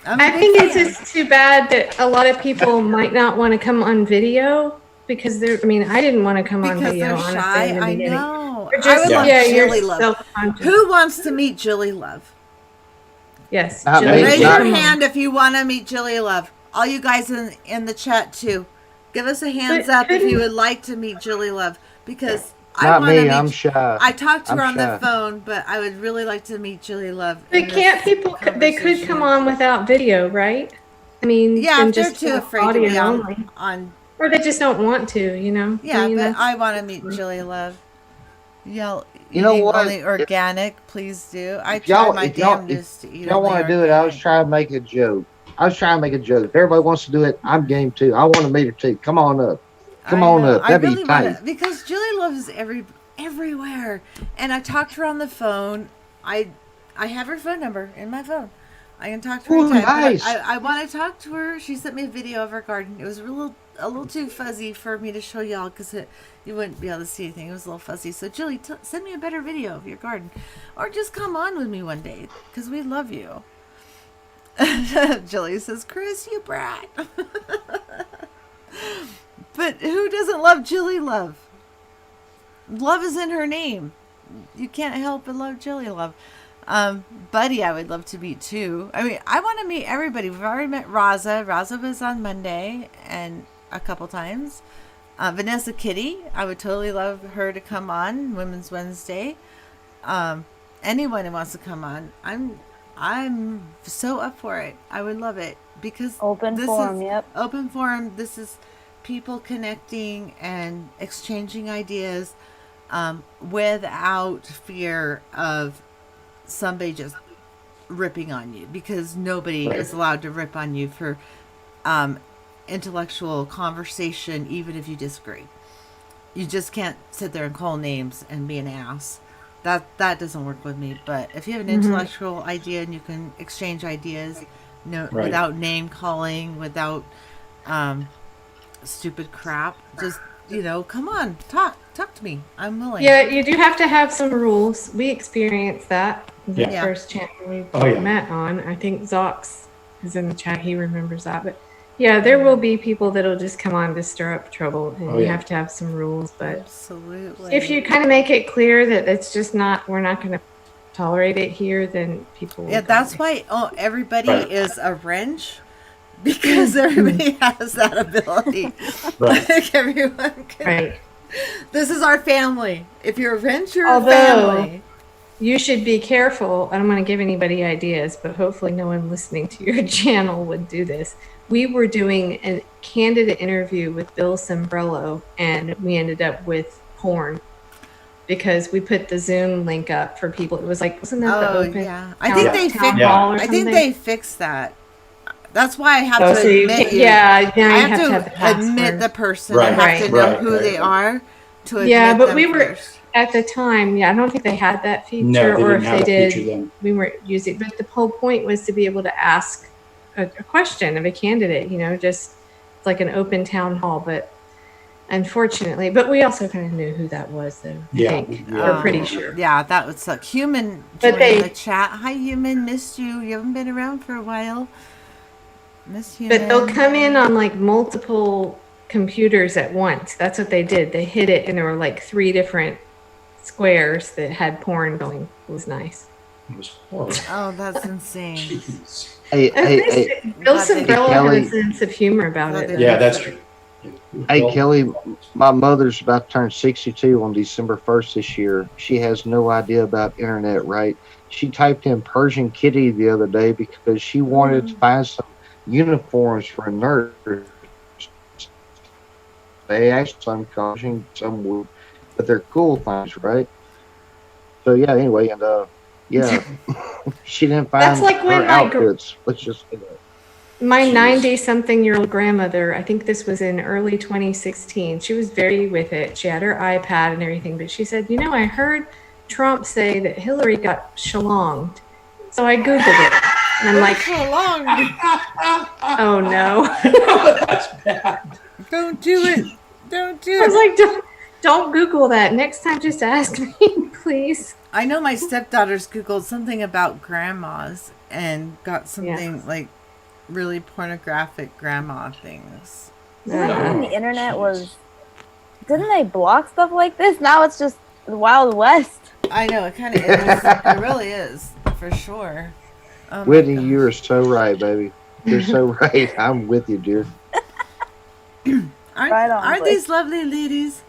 [SPEAKER 1] I'm a
[SPEAKER 3] I
[SPEAKER 1] big
[SPEAKER 3] think it's
[SPEAKER 1] fan.
[SPEAKER 3] just too bad that a lot of people might not want to come on video because they're. I mean, I didn't want to come on
[SPEAKER 1] Because
[SPEAKER 3] video.
[SPEAKER 1] they're
[SPEAKER 3] Honestly,
[SPEAKER 1] shy.
[SPEAKER 3] in the
[SPEAKER 1] I
[SPEAKER 3] beginning.
[SPEAKER 1] know.
[SPEAKER 3] Or
[SPEAKER 1] I
[SPEAKER 3] just
[SPEAKER 1] would love
[SPEAKER 3] yeah, you're
[SPEAKER 1] Jilly Love.
[SPEAKER 3] self-conscious.
[SPEAKER 1] Who wants to meet Jilly Love?
[SPEAKER 3] Yes,
[SPEAKER 4] Not
[SPEAKER 3] Jilly,
[SPEAKER 4] me,
[SPEAKER 1] Raise
[SPEAKER 4] not-
[SPEAKER 1] your hand if you want to meet Jilly Love. All you guys in the chat too. Give us a hands
[SPEAKER 3] But
[SPEAKER 1] up if you
[SPEAKER 3] couldn't-
[SPEAKER 1] would like to meet Jilly Love because I
[SPEAKER 4] Not
[SPEAKER 1] want to
[SPEAKER 4] me.
[SPEAKER 1] meet.
[SPEAKER 4] I'm shy.
[SPEAKER 1] I talked to
[SPEAKER 4] I'm
[SPEAKER 1] her on
[SPEAKER 4] shy.
[SPEAKER 1] the phone, but I would really like to meet Jilly Love.
[SPEAKER 3] But
[SPEAKER 1] in this
[SPEAKER 3] can't people? They could come
[SPEAKER 1] conversation.
[SPEAKER 3] on without video, right? I mean,
[SPEAKER 1] Yeah,
[SPEAKER 3] and
[SPEAKER 1] if they're
[SPEAKER 3] just
[SPEAKER 1] too
[SPEAKER 3] have
[SPEAKER 1] afraid to
[SPEAKER 3] audio
[SPEAKER 1] be
[SPEAKER 3] only,
[SPEAKER 1] on.
[SPEAKER 3] or they just don't want to. You know?
[SPEAKER 1] Yeah,
[SPEAKER 3] I mean,
[SPEAKER 1] but
[SPEAKER 3] that's-
[SPEAKER 1] I want to meet Jilly Love. Y'all,
[SPEAKER 4] You know
[SPEAKER 1] eating
[SPEAKER 4] what?
[SPEAKER 1] only organic, please do. I
[SPEAKER 4] If y'all-
[SPEAKER 1] try my
[SPEAKER 4] if y'all-
[SPEAKER 1] damnedest to eat
[SPEAKER 4] If y'all
[SPEAKER 1] only
[SPEAKER 4] want to do it, I was
[SPEAKER 1] organic.
[SPEAKER 4] trying to make a joke. If everybody wants to do it, I'm game too. I want to meet her too. Come on up. Come on up.
[SPEAKER 1] I
[SPEAKER 4] That'd
[SPEAKER 1] really
[SPEAKER 4] be
[SPEAKER 1] want
[SPEAKER 4] tight.
[SPEAKER 1] to because Julie loves everywhere, and I talked to her on the phone. I have her phone number in my phone. I can talk to her
[SPEAKER 4] Ooh,
[SPEAKER 1] anytime. but
[SPEAKER 4] nice.
[SPEAKER 1] I want to talk to her. She sent me a video of her garden. It was a little too fuzzy for me to show y'all because you wouldn't be able to see anything. It was a little fuzzy. So Julie, send me a better video of your garden, or just come on with me one day because we love you. Julie says, "Chris, you brat." But who doesn't love Jilly Love? Love is in her name. You can't help but love Jilly Love. Buddy, I would love to meet too. I mean, I want to meet everybody. We've already met Raza. Raza was on Monday and a couple times. Vanessa Kitty, I would totally love her to come on Women's Wednesday. Anyone who wants to come on, I'm so up for it. I would love it because
[SPEAKER 2] Open forum, yep.
[SPEAKER 1] Open forum. This is people connecting and exchanging ideas without fear of somebody just ripping on you, because nobody
[SPEAKER 5] Right.
[SPEAKER 1] is allowed to rip on you for intellectual conversation, even if you disagree. You just can't sit there and call names and be an ass. That doesn't work with me. But if you have an intellectual idea and you can exchange ideas,
[SPEAKER 5] Right.
[SPEAKER 1] without name calling, without stupid crap, just come on, talk to me. I'm willing.
[SPEAKER 3] Yeah, you do have to have some rules. We experienced that the
[SPEAKER 5] Yeah.
[SPEAKER 3] first channel we
[SPEAKER 5] Oh, yeah.
[SPEAKER 3] met on. I think Zox is in the chat. He remembers that. But yeah, there will be people that'll just come on to stir up trouble, and
[SPEAKER 5] Oh,
[SPEAKER 3] you
[SPEAKER 5] yeah.
[SPEAKER 3] have to have some rules. But
[SPEAKER 1] Absolutely.
[SPEAKER 3] if you kind of make it clear that it's just not, we're not going to tolerate it here, then people will
[SPEAKER 1] Yeah,
[SPEAKER 3] go.
[SPEAKER 1] that's why everybody
[SPEAKER 5] Right.
[SPEAKER 1] is a wrench, because everybody has that ability.
[SPEAKER 5] Right.
[SPEAKER 1] Like everyone can.
[SPEAKER 3] Right.
[SPEAKER 1] This is our family. If you're a wrench, you're
[SPEAKER 3] Although-
[SPEAKER 1] a family.
[SPEAKER 3] You should be careful. I don't want to give anybody ideas, but hopefully no one listening to your channel would do this. We were doing a candidate interview with Bill Sombrello, and we ended up with porn because we put the Zoom link up for people. It was like, wasn't that the
[SPEAKER 1] Oh
[SPEAKER 3] open?
[SPEAKER 1] yeah, I think they
[SPEAKER 3] town
[SPEAKER 1] fixed.
[SPEAKER 3] hall or
[SPEAKER 1] I think
[SPEAKER 3] something?
[SPEAKER 1] they fixed that. That's why I have
[SPEAKER 3] Oh,
[SPEAKER 1] to
[SPEAKER 3] so you
[SPEAKER 1] admit
[SPEAKER 3] can't,
[SPEAKER 1] you.
[SPEAKER 3] yeah, now
[SPEAKER 1] I
[SPEAKER 3] you
[SPEAKER 1] have
[SPEAKER 3] have to
[SPEAKER 1] to
[SPEAKER 3] have the password.
[SPEAKER 1] admit the person.
[SPEAKER 5] Right,
[SPEAKER 1] I have to
[SPEAKER 3] right,
[SPEAKER 1] know
[SPEAKER 5] right,
[SPEAKER 1] who
[SPEAKER 5] right,
[SPEAKER 1] they
[SPEAKER 5] right.
[SPEAKER 1] are to admit
[SPEAKER 3] Yeah, but
[SPEAKER 1] them
[SPEAKER 3] we were
[SPEAKER 1] first.
[SPEAKER 3] at the time. Yeah, I don't think they had that feature,
[SPEAKER 5] No, they
[SPEAKER 3] or
[SPEAKER 5] didn't
[SPEAKER 3] if
[SPEAKER 5] have
[SPEAKER 3] they
[SPEAKER 5] a
[SPEAKER 3] did,
[SPEAKER 5] feature then.
[SPEAKER 3] we weren't using. But the whole point was to be able to ask a question of a candidate. Just like an open town hall. But unfortunately, but we also kind of knew who that was, though.
[SPEAKER 5] Yeah,
[SPEAKER 3] I think
[SPEAKER 5] yeah.
[SPEAKER 3] we're pretty sure.
[SPEAKER 1] Yeah, that would suck. Human
[SPEAKER 3] But
[SPEAKER 1] joined
[SPEAKER 3] they-
[SPEAKER 1] the chat. Hi, Human. Missed you. You haven't been around for a while. Miss Human.
[SPEAKER 3] But they'll come in on like multiple computers at once. That's what they did. They hit it, and there were like 3 different squares that had porn going. It was nice.
[SPEAKER 5] It was horrible.
[SPEAKER 1] Oh, that's insane.
[SPEAKER 5] Jeez.
[SPEAKER 4] Hey,
[SPEAKER 3] I
[SPEAKER 4] hey,
[SPEAKER 3] think
[SPEAKER 4] hey,
[SPEAKER 3] Bill
[SPEAKER 1] Glad they-
[SPEAKER 3] Sombrello had
[SPEAKER 4] Kelly.
[SPEAKER 3] a sense of humor about
[SPEAKER 1] Glad
[SPEAKER 3] it.
[SPEAKER 1] they-
[SPEAKER 5] Yeah, that's true.
[SPEAKER 4] hey,
[SPEAKER 5] Well,
[SPEAKER 4] Kelly. My mother's about to turn 62 on December 1st this year. She has no idea about internet, right? She typed in Persian kitty the other day because she wanted to find some uniforms for a nurse. They actually some Persian, some wood, but they're cool things, right? So yeah. Anyway, and yeah, she didn't find
[SPEAKER 3] That's like when
[SPEAKER 4] her
[SPEAKER 3] my gr-
[SPEAKER 4] outfits. Let's just say that.
[SPEAKER 3] My
[SPEAKER 5] Jeez.
[SPEAKER 3] 90-something-year-old grandmother, I think this was in early 2016, she was very with it. She had her iPad and everything, but she said, I heard Trump say that Hillary got shalonged. So I Googled it. And I'm like,
[SPEAKER 1] so long.
[SPEAKER 3] oh no.
[SPEAKER 5] That's bad.
[SPEAKER 1] Don't do it. Don't do
[SPEAKER 3] I was
[SPEAKER 1] it.
[SPEAKER 3] like, don't Google that. Next time, just ask me, please.
[SPEAKER 1] I know my stepdaughters Googled something about grandmas and got something like really pornographic grandma things.
[SPEAKER 2] When the internet was, didn't they block stuff like this? Now it's just the Wild West.
[SPEAKER 1] I know, it kind of is. It really is, for sure. Oh my
[SPEAKER 4] Whitney,
[SPEAKER 1] gosh.
[SPEAKER 4] you are so right, baby. You're so right. I'm with you, dear.
[SPEAKER 1] Aren't,
[SPEAKER 2] Right on,
[SPEAKER 1] aren't
[SPEAKER 2] Blake.
[SPEAKER 1] these lovely ladies?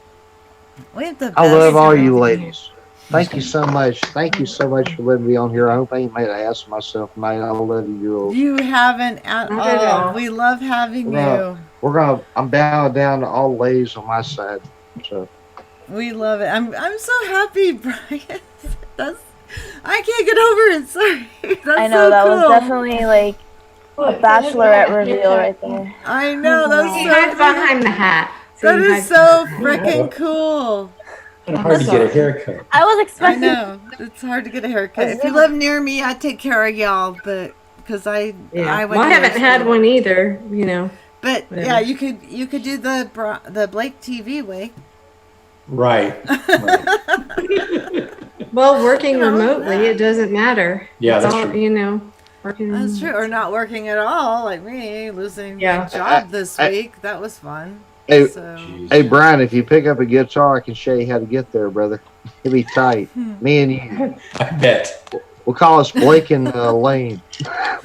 [SPEAKER 1] We have the best.
[SPEAKER 4] I love all you ladies. Thank you so much. Thank you so much for letting me on here. I hope I ain't made an ass of myself tonight. I love you girls.
[SPEAKER 1] You haven't at
[SPEAKER 3] Not at
[SPEAKER 1] all.
[SPEAKER 3] all.
[SPEAKER 1] We love having
[SPEAKER 4] Well,
[SPEAKER 1] you.
[SPEAKER 4] I'm bowing down to all ladies on my side. So
[SPEAKER 1] We love it. I'm so happy, Brian. That's I can't get over it. Sorry. That's
[SPEAKER 2] I know
[SPEAKER 1] so
[SPEAKER 2] that
[SPEAKER 1] cool.
[SPEAKER 2] was definitely like a bachelorette reveal right there.
[SPEAKER 1] I know
[SPEAKER 3] He
[SPEAKER 1] that's
[SPEAKER 3] hides
[SPEAKER 1] so.
[SPEAKER 3] behind the hat. So
[SPEAKER 1] That
[SPEAKER 3] he
[SPEAKER 1] is
[SPEAKER 3] hides-
[SPEAKER 1] so freaking cool.
[SPEAKER 5] It's hard to get a haircut.
[SPEAKER 2] I was
[SPEAKER 1] I
[SPEAKER 2] expecting.
[SPEAKER 1] know it's hard to get a haircut. If you live near me, I take care of y'all, but because I
[SPEAKER 3] Yeah.
[SPEAKER 1] went
[SPEAKER 3] Well, I
[SPEAKER 1] to
[SPEAKER 3] haven't
[SPEAKER 1] high
[SPEAKER 3] had
[SPEAKER 1] school.
[SPEAKER 3] one either, you know.
[SPEAKER 1] But
[SPEAKER 3] Whatever.
[SPEAKER 1] yeah, you could do the Blake TV way.
[SPEAKER 5] Right.
[SPEAKER 3] Well, working
[SPEAKER 1] You know,
[SPEAKER 3] remotely, it doesn't matter.
[SPEAKER 5] Yeah,
[SPEAKER 3] It's
[SPEAKER 5] that's
[SPEAKER 3] all,
[SPEAKER 5] true.
[SPEAKER 3] you know, working.
[SPEAKER 1] That's true. Or not working at all, like me, losing
[SPEAKER 3] Yeah.
[SPEAKER 1] my job this
[SPEAKER 4] I-
[SPEAKER 1] week. That was fun.
[SPEAKER 4] Hey,
[SPEAKER 1] So
[SPEAKER 5] Jeez.
[SPEAKER 4] hey, Brian, if you pick up a guitar, I can show you how to get there, brother. It'll be tight. Me and you.
[SPEAKER 5] I bet.
[SPEAKER 4] We'll call us Blake and Lane.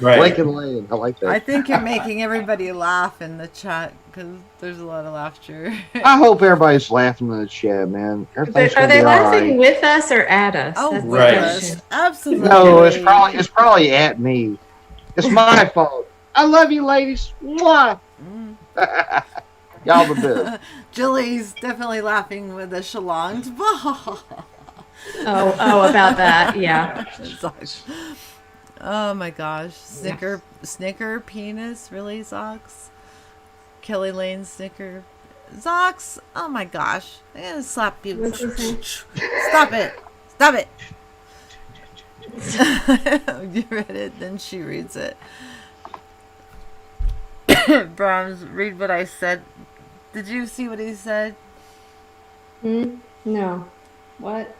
[SPEAKER 5] Right.
[SPEAKER 4] Blake and Lane. I like
[SPEAKER 1] I
[SPEAKER 4] that.
[SPEAKER 1] think you're making everybody laugh in the chat because there's a lot of laughter.
[SPEAKER 4] I hope everybody's laughing in the chat, man. Everything's
[SPEAKER 3] Are
[SPEAKER 4] gonna
[SPEAKER 3] they
[SPEAKER 4] be all
[SPEAKER 3] laughing
[SPEAKER 4] right.
[SPEAKER 3] with us or at us?
[SPEAKER 1] Oh,
[SPEAKER 3] That's the
[SPEAKER 5] Right.
[SPEAKER 3] question.
[SPEAKER 1] Absolutely.
[SPEAKER 4] No, it's probably at me. It's my fault. I love you, ladies. Mwah.
[SPEAKER 1] Mm.
[SPEAKER 4] Y'all the best.
[SPEAKER 1] Julie's definitely laughing with a shalonged.
[SPEAKER 3] Oh, about that. Yeah.
[SPEAKER 1] Oh my gosh. Snicker penis, really, Zox? Kelly Lane snicker. Zox, oh my gosh. I'm gonna slap you.
[SPEAKER 3] What's he saying?
[SPEAKER 1] Stop it. Stop it. You read it, then she reads it. Brahms, read what I said. Did you see what he said?
[SPEAKER 3] No. What?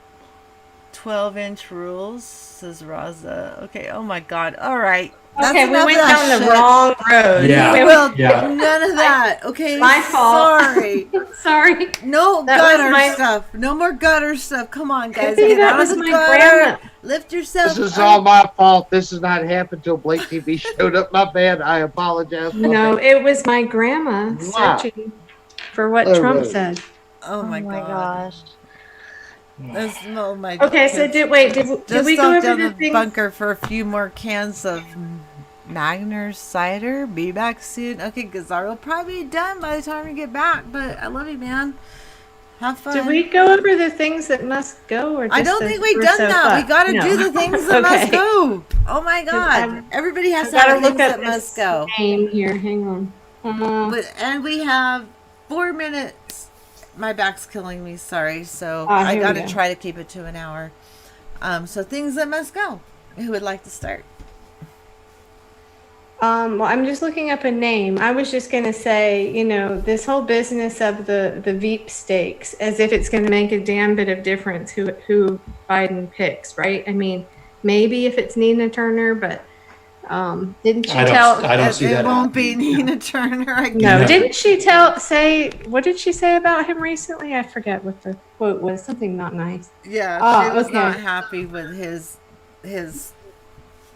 [SPEAKER 1] 12-inch rules, says Raza. Okay, oh my god. All right.
[SPEAKER 3] Okay, we
[SPEAKER 1] enough
[SPEAKER 3] went
[SPEAKER 1] of that
[SPEAKER 3] down the
[SPEAKER 1] shit.
[SPEAKER 3] wrong road.
[SPEAKER 5] Yeah.
[SPEAKER 3] We
[SPEAKER 1] Well,
[SPEAKER 5] Yeah.
[SPEAKER 1] none of that. Okay,
[SPEAKER 3] My fault.
[SPEAKER 1] Sorry.
[SPEAKER 3] Sorry.
[SPEAKER 1] No
[SPEAKER 3] That was
[SPEAKER 1] gutter
[SPEAKER 3] my-
[SPEAKER 1] stuff. No more gutter stuff. Come on, guys.
[SPEAKER 3] See,
[SPEAKER 1] Get
[SPEAKER 3] that
[SPEAKER 1] out
[SPEAKER 3] was
[SPEAKER 1] of the
[SPEAKER 3] my
[SPEAKER 1] gutter.
[SPEAKER 3] grandma.
[SPEAKER 1] Lift yourself
[SPEAKER 4] This is
[SPEAKER 1] up.
[SPEAKER 4] all my fault. This has not happened till Blake TV showed up. My bad. I apologize. My
[SPEAKER 3] No,
[SPEAKER 4] bad.
[SPEAKER 3] it was my grandma
[SPEAKER 4] Wow.
[SPEAKER 3] searching for what
[SPEAKER 4] Oh,
[SPEAKER 3] Trump
[SPEAKER 4] right.
[SPEAKER 3] said.
[SPEAKER 1] Oh my god.
[SPEAKER 2] gosh.
[SPEAKER 1] That's oh my.
[SPEAKER 3] Okay, so
[SPEAKER 1] kids.
[SPEAKER 3] did
[SPEAKER 1] Just
[SPEAKER 3] we go
[SPEAKER 1] stopped
[SPEAKER 3] over
[SPEAKER 1] down
[SPEAKER 3] the
[SPEAKER 1] the
[SPEAKER 3] things?
[SPEAKER 1] bunker for a few more cans of Magner's cider. Be back soon. Okay, Gazar will probably be done by the time we get back. But I love you, man. Have fun.
[SPEAKER 3] Did we go over the things that must go, or just
[SPEAKER 1] I don't
[SPEAKER 3] the-
[SPEAKER 1] think we've
[SPEAKER 3] we're
[SPEAKER 1] done
[SPEAKER 3] so
[SPEAKER 1] that. We
[SPEAKER 3] fucked?
[SPEAKER 1] gotta
[SPEAKER 3] No.
[SPEAKER 1] do the things that
[SPEAKER 3] Okay.
[SPEAKER 1] must go. Oh my god!
[SPEAKER 3] I'm-
[SPEAKER 1] Everybody has
[SPEAKER 3] I
[SPEAKER 1] to have
[SPEAKER 3] gotta
[SPEAKER 1] things
[SPEAKER 3] look up
[SPEAKER 1] that must
[SPEAKER 3] this
[SPEAKER 1] go.
[SPEAKER 3] name here. Hang on.
[SPEAKER 1] And we have 4 minutes. My back's killing me. Sorry. So
[SPEAKER 3] Ah,
[SPEAKER 1] I
[SPEAKER 3] here we
[SPEAKER 1] gotta
[SPEAKER 3] go.
[SPEAKER 1] try to keep it to an hour. So things that must go. Who would like to start?
[SPEAKER 3] Well, I'm just looking up a name. I was just gonna say, you know, this whole business of the Veep stakes, as if it's gonna make a damn bit of difference who Biden picks, right? I mean, maybe if it's Nina Turner, but didn't she tell?
[SPEAKER 5] I don't see
[SPEAKER 1] it
[SPEAKER 5] that.
[SPEAKER 1] won't be Nina Turner. I
[SPEAKER 3] No,
[SPEAKER 1] guess.
[SPEAKER 3] didn't she say? What did she say about him recently? I forget what the quote was. Something not nice.
[SPEAKER 1] Yeah,
[SPEAKER 3] Oh,
[SPEAKER 1] she was
[SPEAKER 3] okay.
[SPEAKER 1] not happy with his.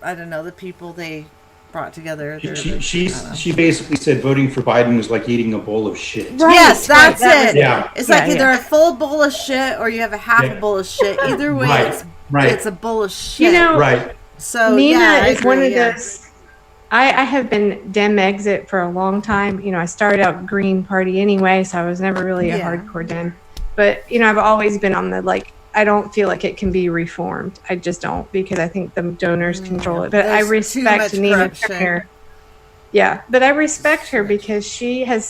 [SPEAKER 1] I don't know, the people they brought together. They're the- I don't know.
[SPEAKER 5] She basically said voting for Biden was like eating a bowl of shit.
[SPEAKER 1] Yes, that's
[SPEAKER 3] that was
[SPEAKER 1] it.
[SPEAKER 5] Yeah.
[SPEAKER 1] It's
[SPEAKER 3] Yeah,
[SPEAKER 1] like either
[SPEAKER 3] yeah.
[SPEAKER 1] a full bowl of shit or you have a half
[SPEAKER 5] Yeah.
[SPEAKER 1] a bowl of shit. Either way,
[SPEAKER 5] Right, right.
[SPEAKER 1] it's a bowl of shit.
[SPEAKER 3] You know,
[SPEAKER 5] Right.
[SPEAKER 1] so
[SPEAKER 3] Nina
[SPEAKER 1] yeah, I
[SPEAKER 3] is one
[SPEAKER 1] agree,
[SPEAKER 3] of
[SPEAKER 1] yeah.
[SPEAKER 3] those. I have been Dem exit for a long time. You know, I started out Green Party anyway, so I was never really a
[SPEAKER 1] Yeah.
[SPEAKER 3] hardcore Dem. But you know, I've always been on the like. I don't feel like it can be reformed. I just don't because I think the donors control it. But I
[SPEAKER 1] There's too
[SPEAKER 3] respect
[SPEAKER 1] much
[SPEAKER 3] Nina
[SPEAKER 1] corruption.
[SPEAKER 3] Turner. Yeah, but I respect her because she has,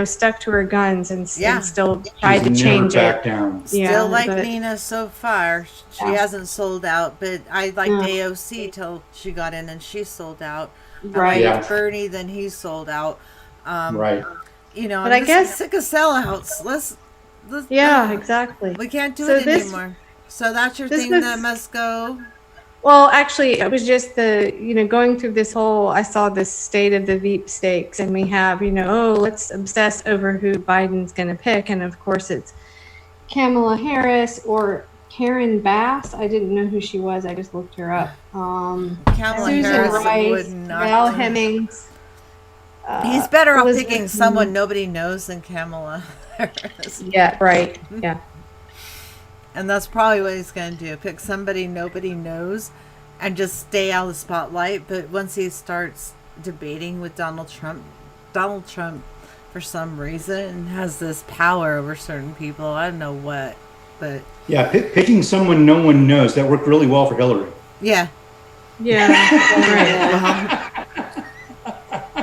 [SPEAKER 3] stuck to her guns and
[SPEAKER 1] Yeah.
[SPEAKER 3] still tried to
[SPEAKER 5] She's never
[SPEAKER 3] change
[SPEAKER 5] back
[SPEAKER 3] it.
[SPEAKER 5] down.
[SPEAKER 1] Still
[SPEAKER 3] Yeah,
[SPEAKER 1] like
[SPEAKER 3] but-
[SPEAKER 1] Nina so far. She
[SPEAKER 3] Yeah.
[SPEAKER 1] hasn't sold out, but I liked
[SPEAKER 3] Yeah.
[SPEAKER 1] AOC till she got in and she sold out.
[SPEAKER 3] Right.
[SPEAKER 1] I liked Bernie, then he sold out.
[SPEAKER 5] Right.
[SPEAKER 1] But
[SPEAKER 3] I
[SPEAKER 1] I'm
[SPEAKER 3] guess-
[SPEAKER 1] sick of sellouts. Let's
[SPEAKER 3] Yeah, exactly.
[SPEAKER 1] We can't do
[SPEAKER 3] So
[SPEAKER 1] it
[SPEAKER 3] this-
[SPEAKER 1] anymore. So that's your
[SPEAKER 3] this
[SPEAKER 1] thing
[SPEAKER 3] was-
[SPEAKER 1] that must go.
[SPEAKER 3] Well, actually, it was just going through this whole, I saw this state of the Veep stakes, and we have, let's obsess over who Biden's going to pick. And of course, it's Kamala Harris or Karen Bass. I didn't know who she was. I just looked her up.
[SPEAKER 1] Kamala
[SPEAKER 3] Susan
[SPEAKER 1] Harris
[SPEAKER 3] Rice,
[SPEAKER 1] would not.
[SPEAKER 3] Val Hemmings.
[SPEAKER 1] He's better off
[SPEAKER 3] Elizabeth
[SPEAKER 1] picking someone nobody knows than Kamala Harris.
[SPEAKER 3] Yeah, right. Yeah.
[SPEAKER 1] And that's probably what he's going to do. Pick somebody nobody knows and just stay out of the spotlight. But once he starts debating with Donald Trump, for some reason, has this power over certain people. I don't know what, but...
[SPEAKER 5] Yeah, picking someone no one knows, that worked really well for Hillary.
[SPEAKER 1] Yeah.
[SPEAKER 3] Yeah. Right.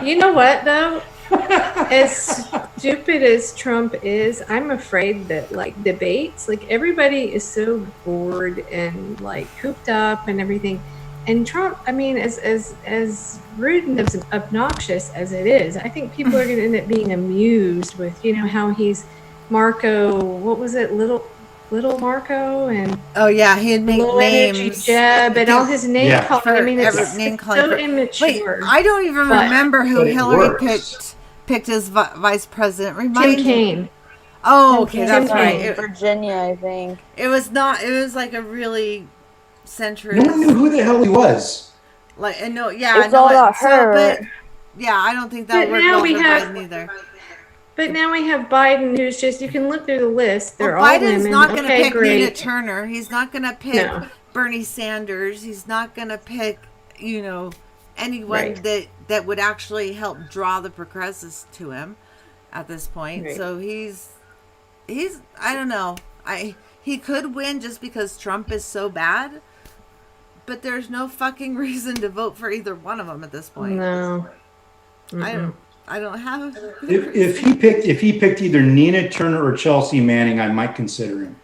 [SPEAKER 3] You know what, though? As stupid as Trump is, I'm afraid that debates, everybody is so bored and cooped up and everything. And Trump, I mean, as rude and as obnoxious as it is, I think people are going to end up being amused with, how he's Marco. What was it, little Marco, and
[SPEAKER 1] oh yeah, he'd make
[SPEAKER 3] low energy
[SPEAKER 1] names.
[SPEAKER 3] Jeb, and all his name
[SPEAKER 5] Yeah.
[SPEAKER 3] calling. I mean, it's
[SPEAKER 1] Name
[SPEAKER 3] so
[SPEAKER 1] calling. Wait,
[SPEAKER 3] immature.
[SPEAKER 1] I don't even
[SPEAKER 3] But-
[SPEAKER 1] remember who
[SPEAKER 5] But it
[SPEAKER 1] Hillary
[SPEAKER 5] works.
[SPEAKER 1] picked as vice president.
[SPEAKER 3] Tim
[SPEAKER 1] Remind me.
[SPEAKER 3] Kaine.
[SPEAKER 1] Oh, okay, that's
[SPEAKER 3] Tim
[SPEAKER 1] right.
[SPEAKER 3] Kaine.
[SPEAKER 2] Virginia, I think.
[SPEAKER 1] It was not. It was like a really centrist.
[SPEAKER 5] No one knew who the hell he was.
[SPEAKER 1] And no, yeah,
[SPEAKER 2] It's
[SPEAKER 1] I know
[SPEAKER 2] all
[SPEAKER 1] it.
[SPEAKER 2] about
[SPEAKER 1] So,
[SPEAKER 2] her.
[SPEAKER 1] but yeah, I don't think that
[SPEAKER 3] But
[SPEAKER 1] worked
[SPEAKER 3] now
[SPEAKER 1] well
[SPEAKER 3] we
[SPEAKER 1] for
[SPEAKER 3] have-
[SPEAKER 1] Biden either.
[SPEAKER 3] But now we have Biden, who's just, you can look through the list. They're
[SPEAKER 1] Well,
[SPEAKER 3] all
[SPEAKER 1] Biden's
[SPEAKER 3] women.
[SPEAKER 1] not going to
[SPEAKER 3] Okay,
[SPEAKER 1] pick
[SPEAKER 3] great.
[SPEAKER 1] Nina Turner. He's not going to pick
[SPEAKER 3] No.
[SPEAKER 1] Bernie Sanders. He's not going to pick, anyone
[SPEAKER 3] Right.
[SPEAKER 1] that would actually help draw the progressives to him at this point.
[SPEAKER 3] Right.
[SPEAKER 1] So he's I don't know. He could win just because Trump is so bad, but there's no fucking reason to vote for either one of them at this point.
[SPEAKER 3] No.
[SPEAKER 1] I don't have.
[SPEAKER 5] If he picked either Nina Turner or Chelsea Manning, I might consider him.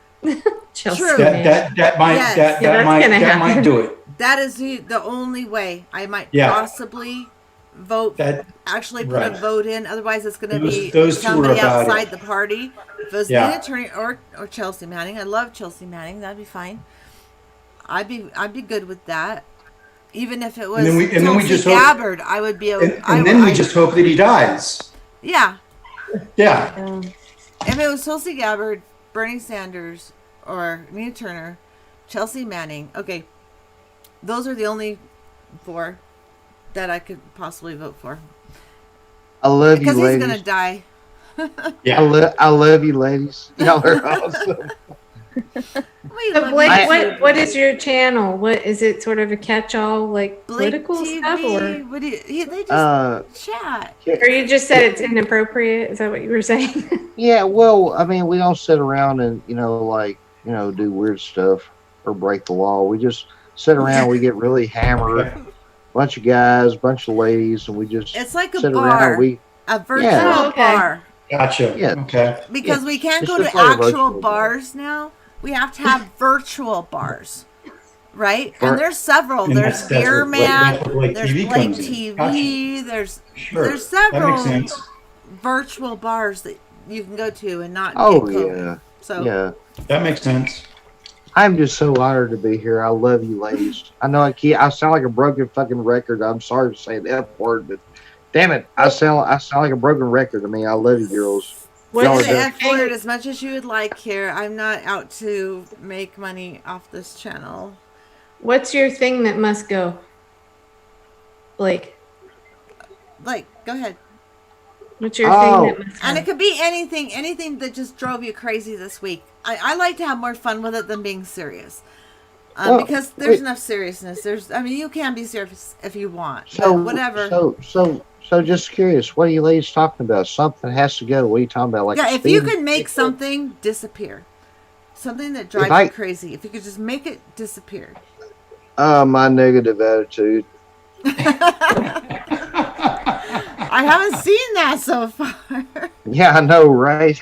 [SPEAKER 3] Chelsea
[SPEAKER 1] True.
[SPEAKER 3] Manning.
[SPEAKER 5] That might
[SPEAKER 1] Yes.
[SPEAKER 5] that,
[SPEAKER 3] Yeah,
[SPEAKER 5] that
[SPEAKER 3] that's
[SPEAKER 5] might
[SPEAKER 3] gonna
[SPEAKER 5] that might
[SPEAKER 3] happen.
[SPEAKER 5] do it.
[SPEAKER 1] That is the only way I might
[SPEAKER 5] Yeah.
[SPEAKER 1] possibly vote.
[SPEAKER 5] That
[SPEAKER 1] Actually put a
[SPEAKER 5] right.
[SPEAKER 1] vote in. Otherwise, it's going to
[SPEAKER 5] Those-
[SPEAKER 1] be
[SPEAKER 5] those two are
[SPEAKER 1] somebody
[SPEAKER 5] about
[SPEAKER 1] outside
[SPEAKER 5] it.
[SPEAKER 1] the party. If it was
[SPEAKER 5] Yeah.
[SPEAKER 1] Nina Turner or Chelsea Manning, I love Chelsea Manning. That'd be fine. I'd be good with that. Even if it was
[SPEAKER 5] then we
[SPEAKER 1] Tulsi
[SPEAKER 5] just hope-
[SPEAKER 1] Gabbard, I would be.
[SPEAKER 5] and then we just hope that he dies.
[SPEAKER 1] Yeah.
[SPEAKER 5] Yeah.
[SPEAKER 1] If it was Tulsi Gabbard, Bernie Sanders, or Nina Turner, Chelsea Manning, okay, those are the only four that I could possibly vote for.
[SPEAKER 4] I love you,
[SPEAKER 1] Because he's
[SPEAKER 4] ladies.
[SPEAKER 1] gonna die.
[SPEAKER 5] Yeah.
[SPEAKER 4] I love you, ladies. Y'all are awesome.
[SPEAKER 1] We
[SPEAKER 3] So
[SPEAKER 1] love
[SPEAKER 3] Blake,
[SPEAKER 1] you.
[SPEAKER 3] what is your channel? What is it? Sort of a catch-all,
[SPEAKER 1] Blake
[SPEAKER 3] political
[SPEAKER 1] TV?
[SPEAKER 3] stuff, or
[SPEAKER 1] What do they just chat?
[SPEAKER 3] or you just said it's inappropriate? Is that what you were saying?
[SPEAKER 4] Yeah, well, I mean, we don't sit around and do weird stuff or break the law. We just sit around. We get really hammered. Bunch of guys, bunch of ladies, and we just
[SPEAKER 1] It's like a
[SPEAKER 4] sit
[SPEAKER 1] bar,
[SPEAKER 4] around. We
[SPEAKER 1] a virtual
[SPEAKER 3] Oh, okay.
[SPEAKER 1] bar.
[SPEAKER 5] Gotcha.
[SPEAKER 4] Yeah.
[SPEAKER 5] Okay.
[SPEAKER 1] Because
[SPEAKER 4] Yeah,
[SPEAKER 1] we can't
[SPEAKER 4] it's
[SPEAKER 1] go to
[SPEAKER 4] just like a
[SPEAKER 1] actual
[SPEAKER 4] virtual bar.
[SPEAKER 1] bars now. We have to have virtual bars, right?
[SPEAKER 4] Bar-
[SPEAKER 1] And there's several.
[SPEAKER 5] And
[SPEAKER 1] There's
[SPEAKER 5] that's
[SPEAKER 1] Beer
[SPEAKER 5] where Blake-
[SPEAKER 1] Man.
[SPEAKER 5] that's where Blake
[SPEAKER 1] There's
[SPEAKER 5] TV
[SPEAKER 1] Blake
[SPEAKER 5] comes in.
[SPEAKER 1] TV.
[SPEAKER 5] Gotcha.
[SPEAKER 1] There's
[SPEAKER 5] Sure. That makes
[SPEAKER 1] several
[SPEAKER 5] sense.
[SPEAKER 1] virtual bars that you can go to and not
[SPEAKER 4] Oh
[SPEAKER 1] get COVID.
[SPEAKER 4] yeah,
[SPEAKER 1] So
[SPEAKER 4] yeah.
[SPEAKER 5] That makes sense.
[SPEAKER 4] I'm just so honored to be here. I love you, ladies. I know I sound like a broken fucking record. I'm sorry to say the F word, but damn it, I sound like a broken record. I mean, I love you, girls.
[SPEAKER 1] What's
[SPEAKER 4] Y'all are
[SPEAKER 1] the
[SPEAKER 4] good.
[SPEAKER 1] F word as much as you would like here? I'm not out to make money off this channel.
[SPEAKER 3] What's your thing that must go, Blake?
[SPEAKER 1] Like, go ahead.
[SPEAKER 3] What's your
[SPEAKER 4] Oh.
[SPEAKER 3] thing that must go?
[SPEAKER 1] And it could be anything that just drove you crazy this week. I like to have more fun with it than being serious.
[SPEAKER 4] Well,
[SPEAKER 1] Because there's enough seriousness. You can be serious if you want.
[SPEAKER 4] So
[SPEAKER 1] but whatever.
[SPEAKER 4] So just curious, what are you ladies talking about? Something has to go. What are you talking about? Like
[SPEAKER 1] yeah, if you
[SPEAKER 4] speed?
[SPEAKER 1] could make something disappear, something that drives
[SPEAKER 4] I-
[SPEAKER 1] you crazy, if you could just make it disappear.
[SPEAKER 4] My negative attitude.
[SPEAKER 1] I haven't seen that so far.
[SPEAKER 4] Yeah, I know, right?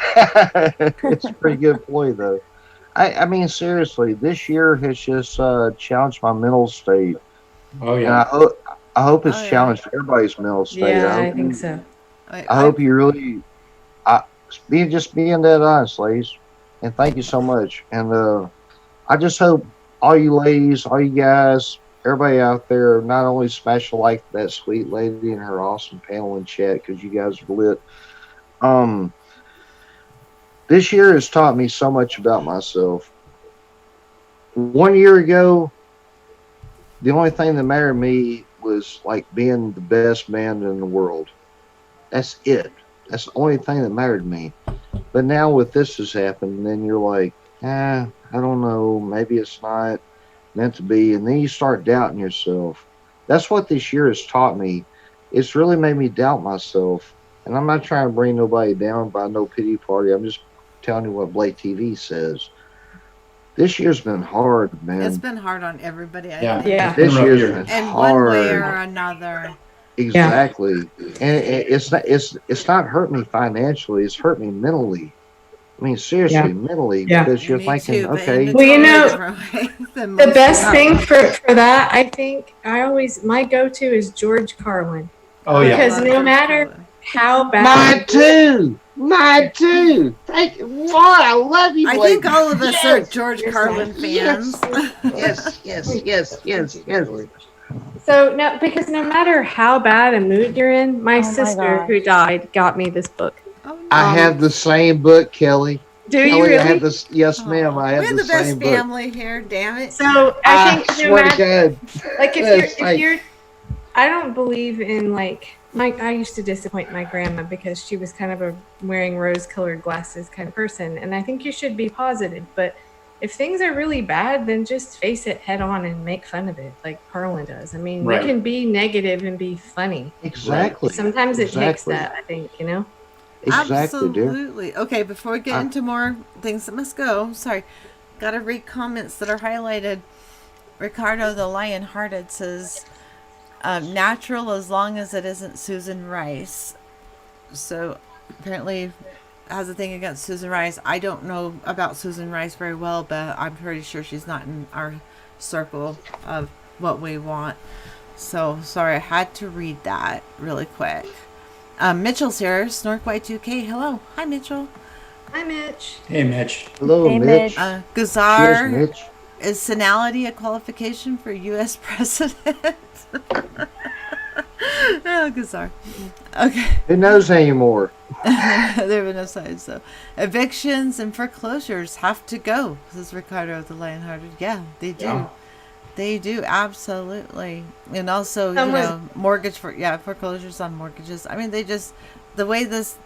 [SPEAKER 4] It's a pretty good ploy, though. I mean, seriously, this year has just challenged my mental state,
[SPEAKER 5] Oh
[SPEAKER 4] and
[SPEAKER 5] yeah.
[SPEAKER 4] I hope it's
[SPEAKER 1] Oh, yeah.
[SPEAKER 4] challenged everybody's mental state.
[SPEAKER 3] Yeah, I think so.
[SPEAKER 4] I hope you really, I just being that honest, ladies, and thank you so much. And I just hope all you ladies, all you guys, everybody out there, not only smash a like that sweet lady and her awesome panel and chat because you guys are lit. Um, this year has taught me so much about myself. 1 year ago, the only thing that mattered to me was like being the best man in the world. That's it. That's the only thing that mattered to me. But now with this has happened, then you're like, I don't know, maybe it's not meant to be, and then you start doubting yourself. That's what this year has taught me. It's really made me doubt myself. And I'm not trying to bring nobody down by no pity party. I'm just telling you what Blake TV says. This year's been hard, man.
[SPEAKER 1] It's been hard on everybody. I
[SPEAKER 5] Yeah.
[SPEAKER 1] think.
[SPEAKER 3] Yeah.
[SPEAKER 5] It's been
[SPEAKER 4] This
[SPEAKER 5] a rough
[SPEAKER 4] year's
[SPEAKER 5] year.
[SPEAKER 4] been
[SPEAKER 1] In
[SPEAKER 4] hard.
[SPEAKER 1] one way or another.
[SPEAKER 4] Exactly. And it's not hurt me financially. It's hurt me mentally. I mean, seriously,
[SPEAKER 3] Yeah.
[SPEAKER 4] mentally,
[SPEAKER 3] Yeah.
[SPEAKER 4] because you're
[SPEAKER 1] Me
[SPEAKER 4] thinking,
[SPEAKER 1] too, but
[SPEAKER 4] okay,
[SPEAKER 1] in a
[SPEAKER 3] Well, you
[SPEAKER 1] totally
[SPEAKER 3] know,
[SPEAKER 1] different way than
[SPEAKER 3] The
[SPEAKER 1] most
[SPEAKER 3] best
[SPEAKER 1] people.
[SPEAKER 3] thing for that, I think, my go-to is George Carlin.
[SPEAKER 5] Oh
[SPEAKER 1] I
[SPEAKER 5] yeah.
[SPEAKER 3] Because
[SPEAKER 1] love
[SPEAKER 3] no
[SPEAKER 1] George
[SPEAKER 3] matter
[SPEAKER 1] Carlin.
[SPEAKER 3] how
[SPEAKER 4] mine
[SPEAKER 3] bad,
[SPEAKER 4] too. Mine too. Thank you. Wow, I love you,
[SPEAKER 1] I
[SPEAKER 4] Blake.
[SPEAKER 1] think all of us are
[SPEAKER 4] Yes.
[SPEAKER 1] George Carlin fans.
[SPEAKER 4] Yes.
[SPEAKER 3] so no, because no matter how bad a mood you're in, my
[SPEAKER 2] my
[SPEAKER 3] sister
[SPEAKER 2] gosh.
[SPEAKER 3] who died got me this book.
[SPEAKER 1] Oh, no.
[SPEAKER 4] I have the same book, Kelly.
[SPEAKER 3] Do you
[SPEAKER 4] Kelly, I have
[SPEAKER 3] really?
[SPEAKER 4] this. Yes, ma'am. I have
[SPEAKER 1] We're
[SPEAKER 4] the
[SPEAKER 1] the best
[SPEAKER 4] same book.
[SPEAKER 1] family here, damn it.
[SPEAKER 3] So I think no
[SPEAKER 4] swear to
[SPEAKER 3] matter,
[SPEAKER 4] God.
[SPEAKER 3] like
[SPEAKER 4] Yes,
[SPEAKER 3] if you're, I don't believe in like I used to disappoint my grandma because she was kind of a wearing rose-colored glasses kind of person, and I think you should be positive. But if things are really bad, then just face it head on and make fun of it, like Carlin does. I mean,
[SPEAKER 5] Right.
[SPEAKER 3] you can be negative and be funny.
[SPEAKER 4] Exactly.
[SPEAKER 3] Sometimes it takes
[SPEAKER 4] Exactly.
[SPEAKER 3] that, I think, you know.
[SPEAKER 4] Exactly, dear.
[SPEAKER 1] Absolutely. Okay, before we get into more things that must go, sorry, gotta read comments that are highlighted. Ricardo the Lion-Hearted says, natural as long as it isn't Susan Rice. So apparently has a thing against Susan Rice. I don't know about Susan Rice very well, but I'm pretty sure she's not in our circle of what we want. So sorry, I had to read that really quick. Mitchell's here, SnorkY2K. Hello. Hi, Mitchell.
[SPEAKER 3] Hi, Mitch.
[SPEAKER 5] Hey Mitch.
[SPEAKER 4] Hello,
[SPEAKER 2] Hey,
[SPEAKER 4] Mitch.
[SPEAKER 2] Mitch.
[SPEAKER 1] Gazar,
[SPEAKER 4] Cheers, Mitch.
[SPEAKER 1] is senility a qualification for U.S. president? Oh, Gazar. Okay.
[SPEAKER 4] Who knows anymore?
[SPEAKER 1] There were no signs, though. Evictions and foreclosures have to go, says Ricardo the Lion-Hearted. Yeah, they do.
[SPEAKER 5] Yeah.
[SPEAKER 1] They do, absolutely. And also, foreclosures on mortgages. I mean, they just, the way this,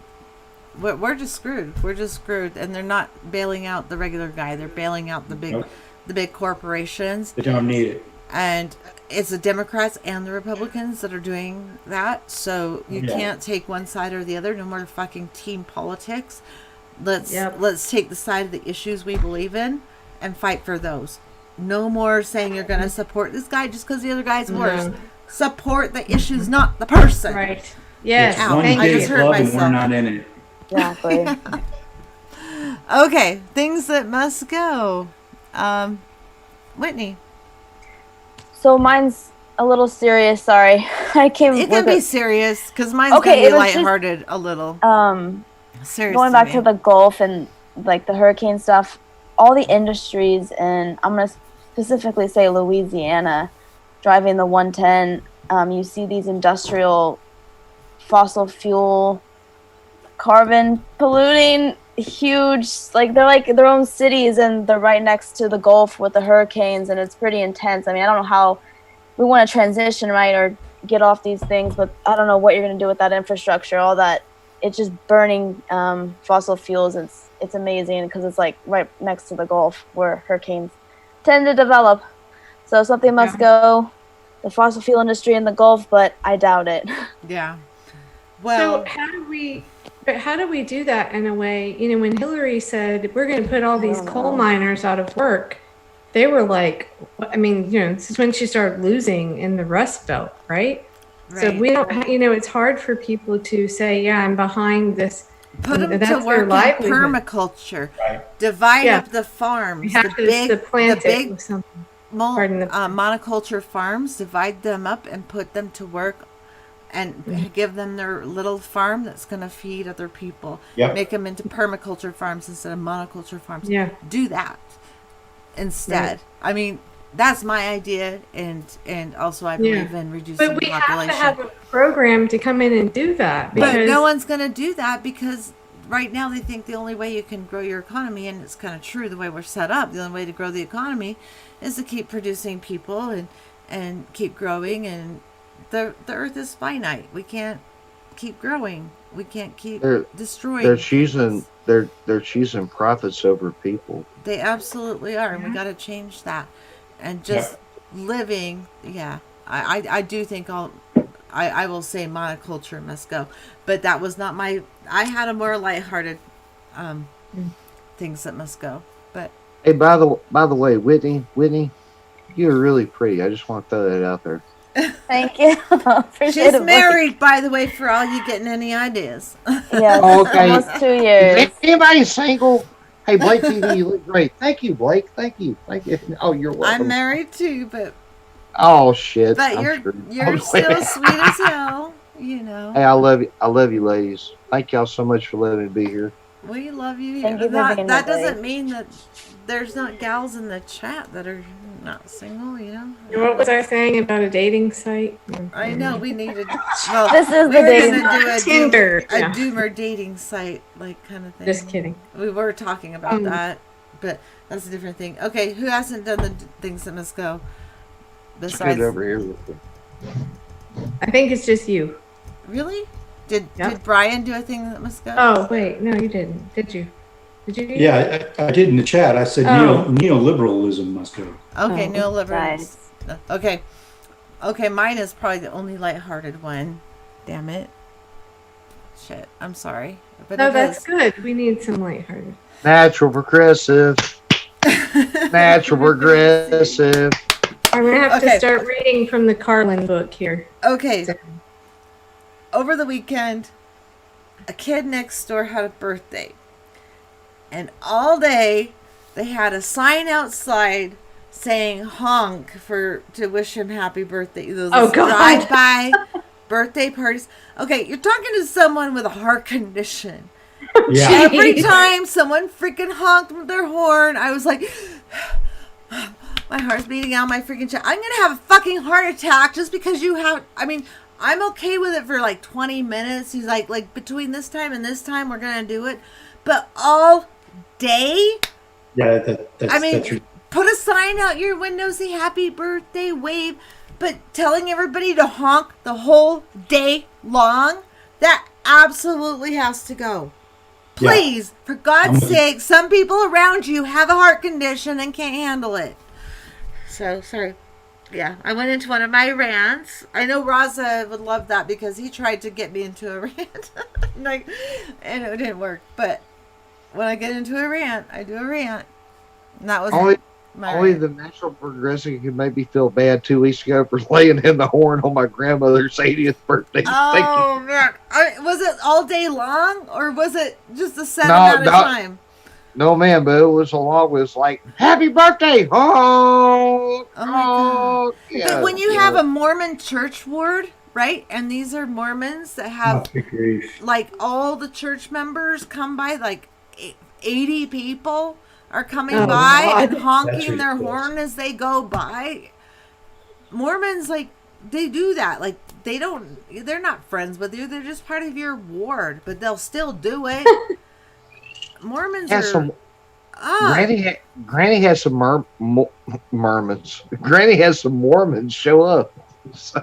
[SPEAKER 1] we're just screwed. We're just screwed. And they're not bailing out the regular guy. They're bailing out the big corporations.
[SPEAKER 5] They don't need it.
[SPEAKER 1] And it's the Democrats and the Republicans that are doing that. So you can't take one side or the other. No more fucking team politics. Let's take the side of the issues we believe in and fight for those. No more saying you're going to support this guy just because the other guy's worse. Support the issues, not the person.
[SPEAKER 3] Right. Yes.
[SPEAKER 5] It's one
[SPEAKER 1] I
[SPEAKER 5] big
[SPEAKER 1] just hurt
[SPEAKER 5] club and
[SPEAKER 1] myself.
[SPEAKER 5] we're not in it.
[SPEAKER 2] Exactly.
[SPEAKER 1] Okay, things that must go. Whitney.
[SPEAKER 2] So mine's a little serious. Sorry, I came.
[SPEAKER 1] It
[SPEAKER 2] with
[SPEAKER 1] can be
[SPEAKER 2] it.
[SPEAKER 1] serious because mine's
[SPEAKER 2] Okay,
[SPEAKER 1] going to
[SPEAKER 2] it
[SPEAKER 1] be
[SPEAKER 2] was just-
[SPEAKER 1] lighthearted a little. Serious
[SPEAKER 2] Going back to the Gulf and like the hurricane stuff, all the industries, and I'm gonna specifically say Louisiana, driving the 110. You see these industrial, fossil fuel, carbon polluting, huge. Like they're like their own cities, and they're right next to the Gulf with the hurricanes, and it's pretty intense. I mean, I don't know how we want to transition, right, or get off these things, but I don't know what you're gonna do with that infrastructure, all that. It's just burning fossil fuels. It's amazing because it's like right next to the Gulf where hurricanes tend to develop. So something must go. The fossil fuel industry in the Gulf, but I doubt it.
[SPEAKER 1] Yeah. Well,
[SPEAKER 3] so how do we do that in a way? You know, when Hillary said we're going to put all these coal miners out of work, they were like, I mean, you know, this is when she started losing in the Rust Belt, right? So
[SPEAKER 1] Right.
[SPEAKER 3] we don't, it's hard for people to say, yeah, I'm behind this.
[SPEAKER 1] Put them
[SPEAKER 3] And
[SPEAKER 1] to
[SPEAKER 3] that's
[SPEAKER 1] work
[SPEAKER 3] their
[SPEAKER 1] in
[SPEAKER 3] livelihood.
[SPEAKER 1] permaculture.
[SPEAKER 5] Right.
[SPEAKER 1] Divide
[SPEAKER 3] Yeah.
[SPEAKER 1] up the
[SPEAKER 3] You
[SPEAKER 1] farms.
[SPEAKER 3] have to supplant it with something. Pardon the pun.
[SPEAKER 1] Monoculture farms. Divide them up and put them to work, and give them their little farm that's going to feed other people.
[SPEAKER 5] Yep.
[SPEAKER 1] Make them into permaculture farms instead of monoculture farms.
[SPEAKER 3] Yeah.
[SPEAKER 1] Do that instead.
[SPEAKER 3] Right.
[SPEAKER 1] I mean, that's my idea, and also I believe in reducing
[SPEAKER 3] But we
[SPEAKER 1] population.
[SPEAKER 3] have to have a program to come in and do that.
[SPEAKER 1] But
[SPEAKER 3] Because
[SPEAKER 1] no one's going to do that because right now they think the only way you can grow your economy, and it's kind of true the way we're set up, the only way to grow the economy is to keep producing people and keep growing. And the earth is finite. We can't keep growing. We can't keep destroying.
[SPEAKER 4] They're choosing they're choosing profits over people.
[SPEAKER 1] They absolutely are, and we got to change that. And just living, I do think I will say monoculture must go, but that was not my. I had a more lighthearted things that must go. But
[SPEAKER 4] Hey, by the way, Whitney, you're really pretty. I just want to throw that out there.
[SPEAKER 2] Thank you. Appreciate
[SPEAKER 1] she's
[SPEAKER 2] it, Blake.
[SPEAKER 1] married, by the way, for all you getting any ideas.
[SPEAKER 2] Yes,
[SPEAKER 4] Okay.
[SPEAKER 2] almost 2 years.
[SPEAKER 4] Is anybody single? Hey, Blake TV, you look great. Thank you, Blake. Thank you. Oh, you're welcome.
[SPEAKER 1] I'm married too, but
[SPEAKER 4] Oh shit. I'm
[SPEAKER 1] you're
[SPEAKER 4] screwed.
[SPEAKER 1] you're still sweet as hell. You know.
[SPEAKER 4] Hey, I love you. I love you, ladies. Thank y'all so much for letting me be here.
[SPEAKER 1] We love you.
[SPEAKER 2] Thank you for
[SPEAKER 1] That
[SPEAKER 2] being
[SPEAKER 1] that
[SPEAKER 2] with us.
[SPEAKER 1] doesn't mean that there's not gals in the chat that are not single. You know.
[SPEAKER 3] what was I saying about a dating site?
[SPEAKER 1] I know we needed. Well,
[SPEAKER 2] This is
[SPEAKER 1] we
[SPEAKER 2] the
[SPEAKER 1] were
[SPEAKER 2] dating
[SPEAKER 1] gonna do a
[SPEAKER 3] Tinder.
[SPEAKER 1] a
[SPEAKER 3] Yeah.
[SPEAKER 1] doomer dating site like kind of thing.
[SPEAKER 3] Just kidding.
[SPEAKER 1] We were talking about that, but that's a different thing. Okay, who hasn't done the things that must go?
[SPEAKER 4] Let's
[SPEAKER 1] Besides,
[SPEAKER 4] get over here. With it.
[SPEAKER 3] I think it's just you.
[SPEAKER 1] really? Did
[SPEAKER 3] Yeah.
[SPEAKER 1] did Brian do a thing that must go?
[SPEAKER 3] Oh, wait. No, you didn't. Did you? Did you?
[SPEAKER 5] Yeah, I did in the chat. I said neoliberalism must go.
[SPEAKER 1] Okay,
[SPEAKER 3] Oh,
[SPEAKER 1] no liberals.
[SPEAKER 2] nice.
[SPEAKER 1] Okay, mine is probably the only lighthearted one. Damn it. Shit, I'm sorry. But
[SPEAKER 3] No,
[SPEAKER 1] it
[SPEAKER 3] that's
[SPEAKER 1] is.
[SPEAKER 3] good. We need some lighthearted.
[SPEAKER 4] Natural progressive. Natural progressive.
[SPEAKER 3] I'm going to have
[SPEAKER 1] Okay.
[SPEAKER 3] to start reading from the Carlin book here.
[SPEAKER 1] Okay. Over the weekend, a kid next door had a birthday. And all day, they had a sign outside saying honk to wish him happy birthday. Those
[SPEAKER 3] Oh, God.
[SPEAKER 1] drive-by birthday parties. Okay, you're talking to someone with a heart condition.
[SPEAKER 5] Yeah.
[SPEAKER 1] Every time someone freaking honked with their horn, I was like, my heart's beating out my freaking chest. I'm going to have a fucking heart attack just because you have, I mean, I'm okay with it for like 20 minutes. He's like between this time and this time, we're going to do it. But all day?
[SPEAKER 5] Yeah, that's,
[SPEAKER 1] I mean,
[SPEAKER 5] that's right.
[SPEAKER 1] put a sign out your window, say happy birthday, wave. But telling everybody to honk the whole day long, that absolutely has to go.
[SPEAKER 5] Yeah.
[SPEAKER 1] Please, for God's sake, some people around you have a heart condition and can't handle it. So, sorry. Yeah, I went into one of my rants. I know Raza would love that because he tried to get me into a rant. And it didn't work. But when I get into a rant, I do a rant. And that was my
[SPEAKER 4] Only
[SPEAKER 1] rant.
[SPEAKER 4] the natural progressive could make me feel bad 2 weeks ago for laying in the horn on my grandmother's 80th birthday. Thank you.
[SPEAKER 1] Oh, man. Was it all day long? Or was it just a set
[SPEAKER 4] No,
[SPEAKER 1] amount of
[SPEAKER 4] no.
[SPEAKER 1] time?
[SPEAKER 4] No, man, but it was along with like, happy birthday! Oh,
[SPEAKER 1] Oh, my God.
[SPEAKER 4] Yeah,
[SPEAKER 1] But when you
[SPEAKER 4] yeah.
[SPEAKER 1] have a Mormon church ward, right? And these are Mormons that have
[SPEAKER 5] Oh, good grief.
[SPEAKER 1] like all the church members come by, like 80 people are coming
[SPEAKER 3] Oh,
[SPEAKER 1] by
[SPEAKER 3] God.
[SPEAKER 1] and honking
[SPEAKER 5] That's
[SPEAKER 1] their
[SPEAKER 5] ridiculous.
[SPEAKER 1] horn as they go by. Mormons, like, they do that. Like, they're not friends with you. They're just part of your ward, but they'll still do it. Mormons
[SPEAKER 4] Has
[SPEAKER 1] are.
[SPEAKER 4] some
[SPEAKER 1] Ah,
[SPEAKER 4] Granny has some Mormons. Granny has some Mormons show up. So,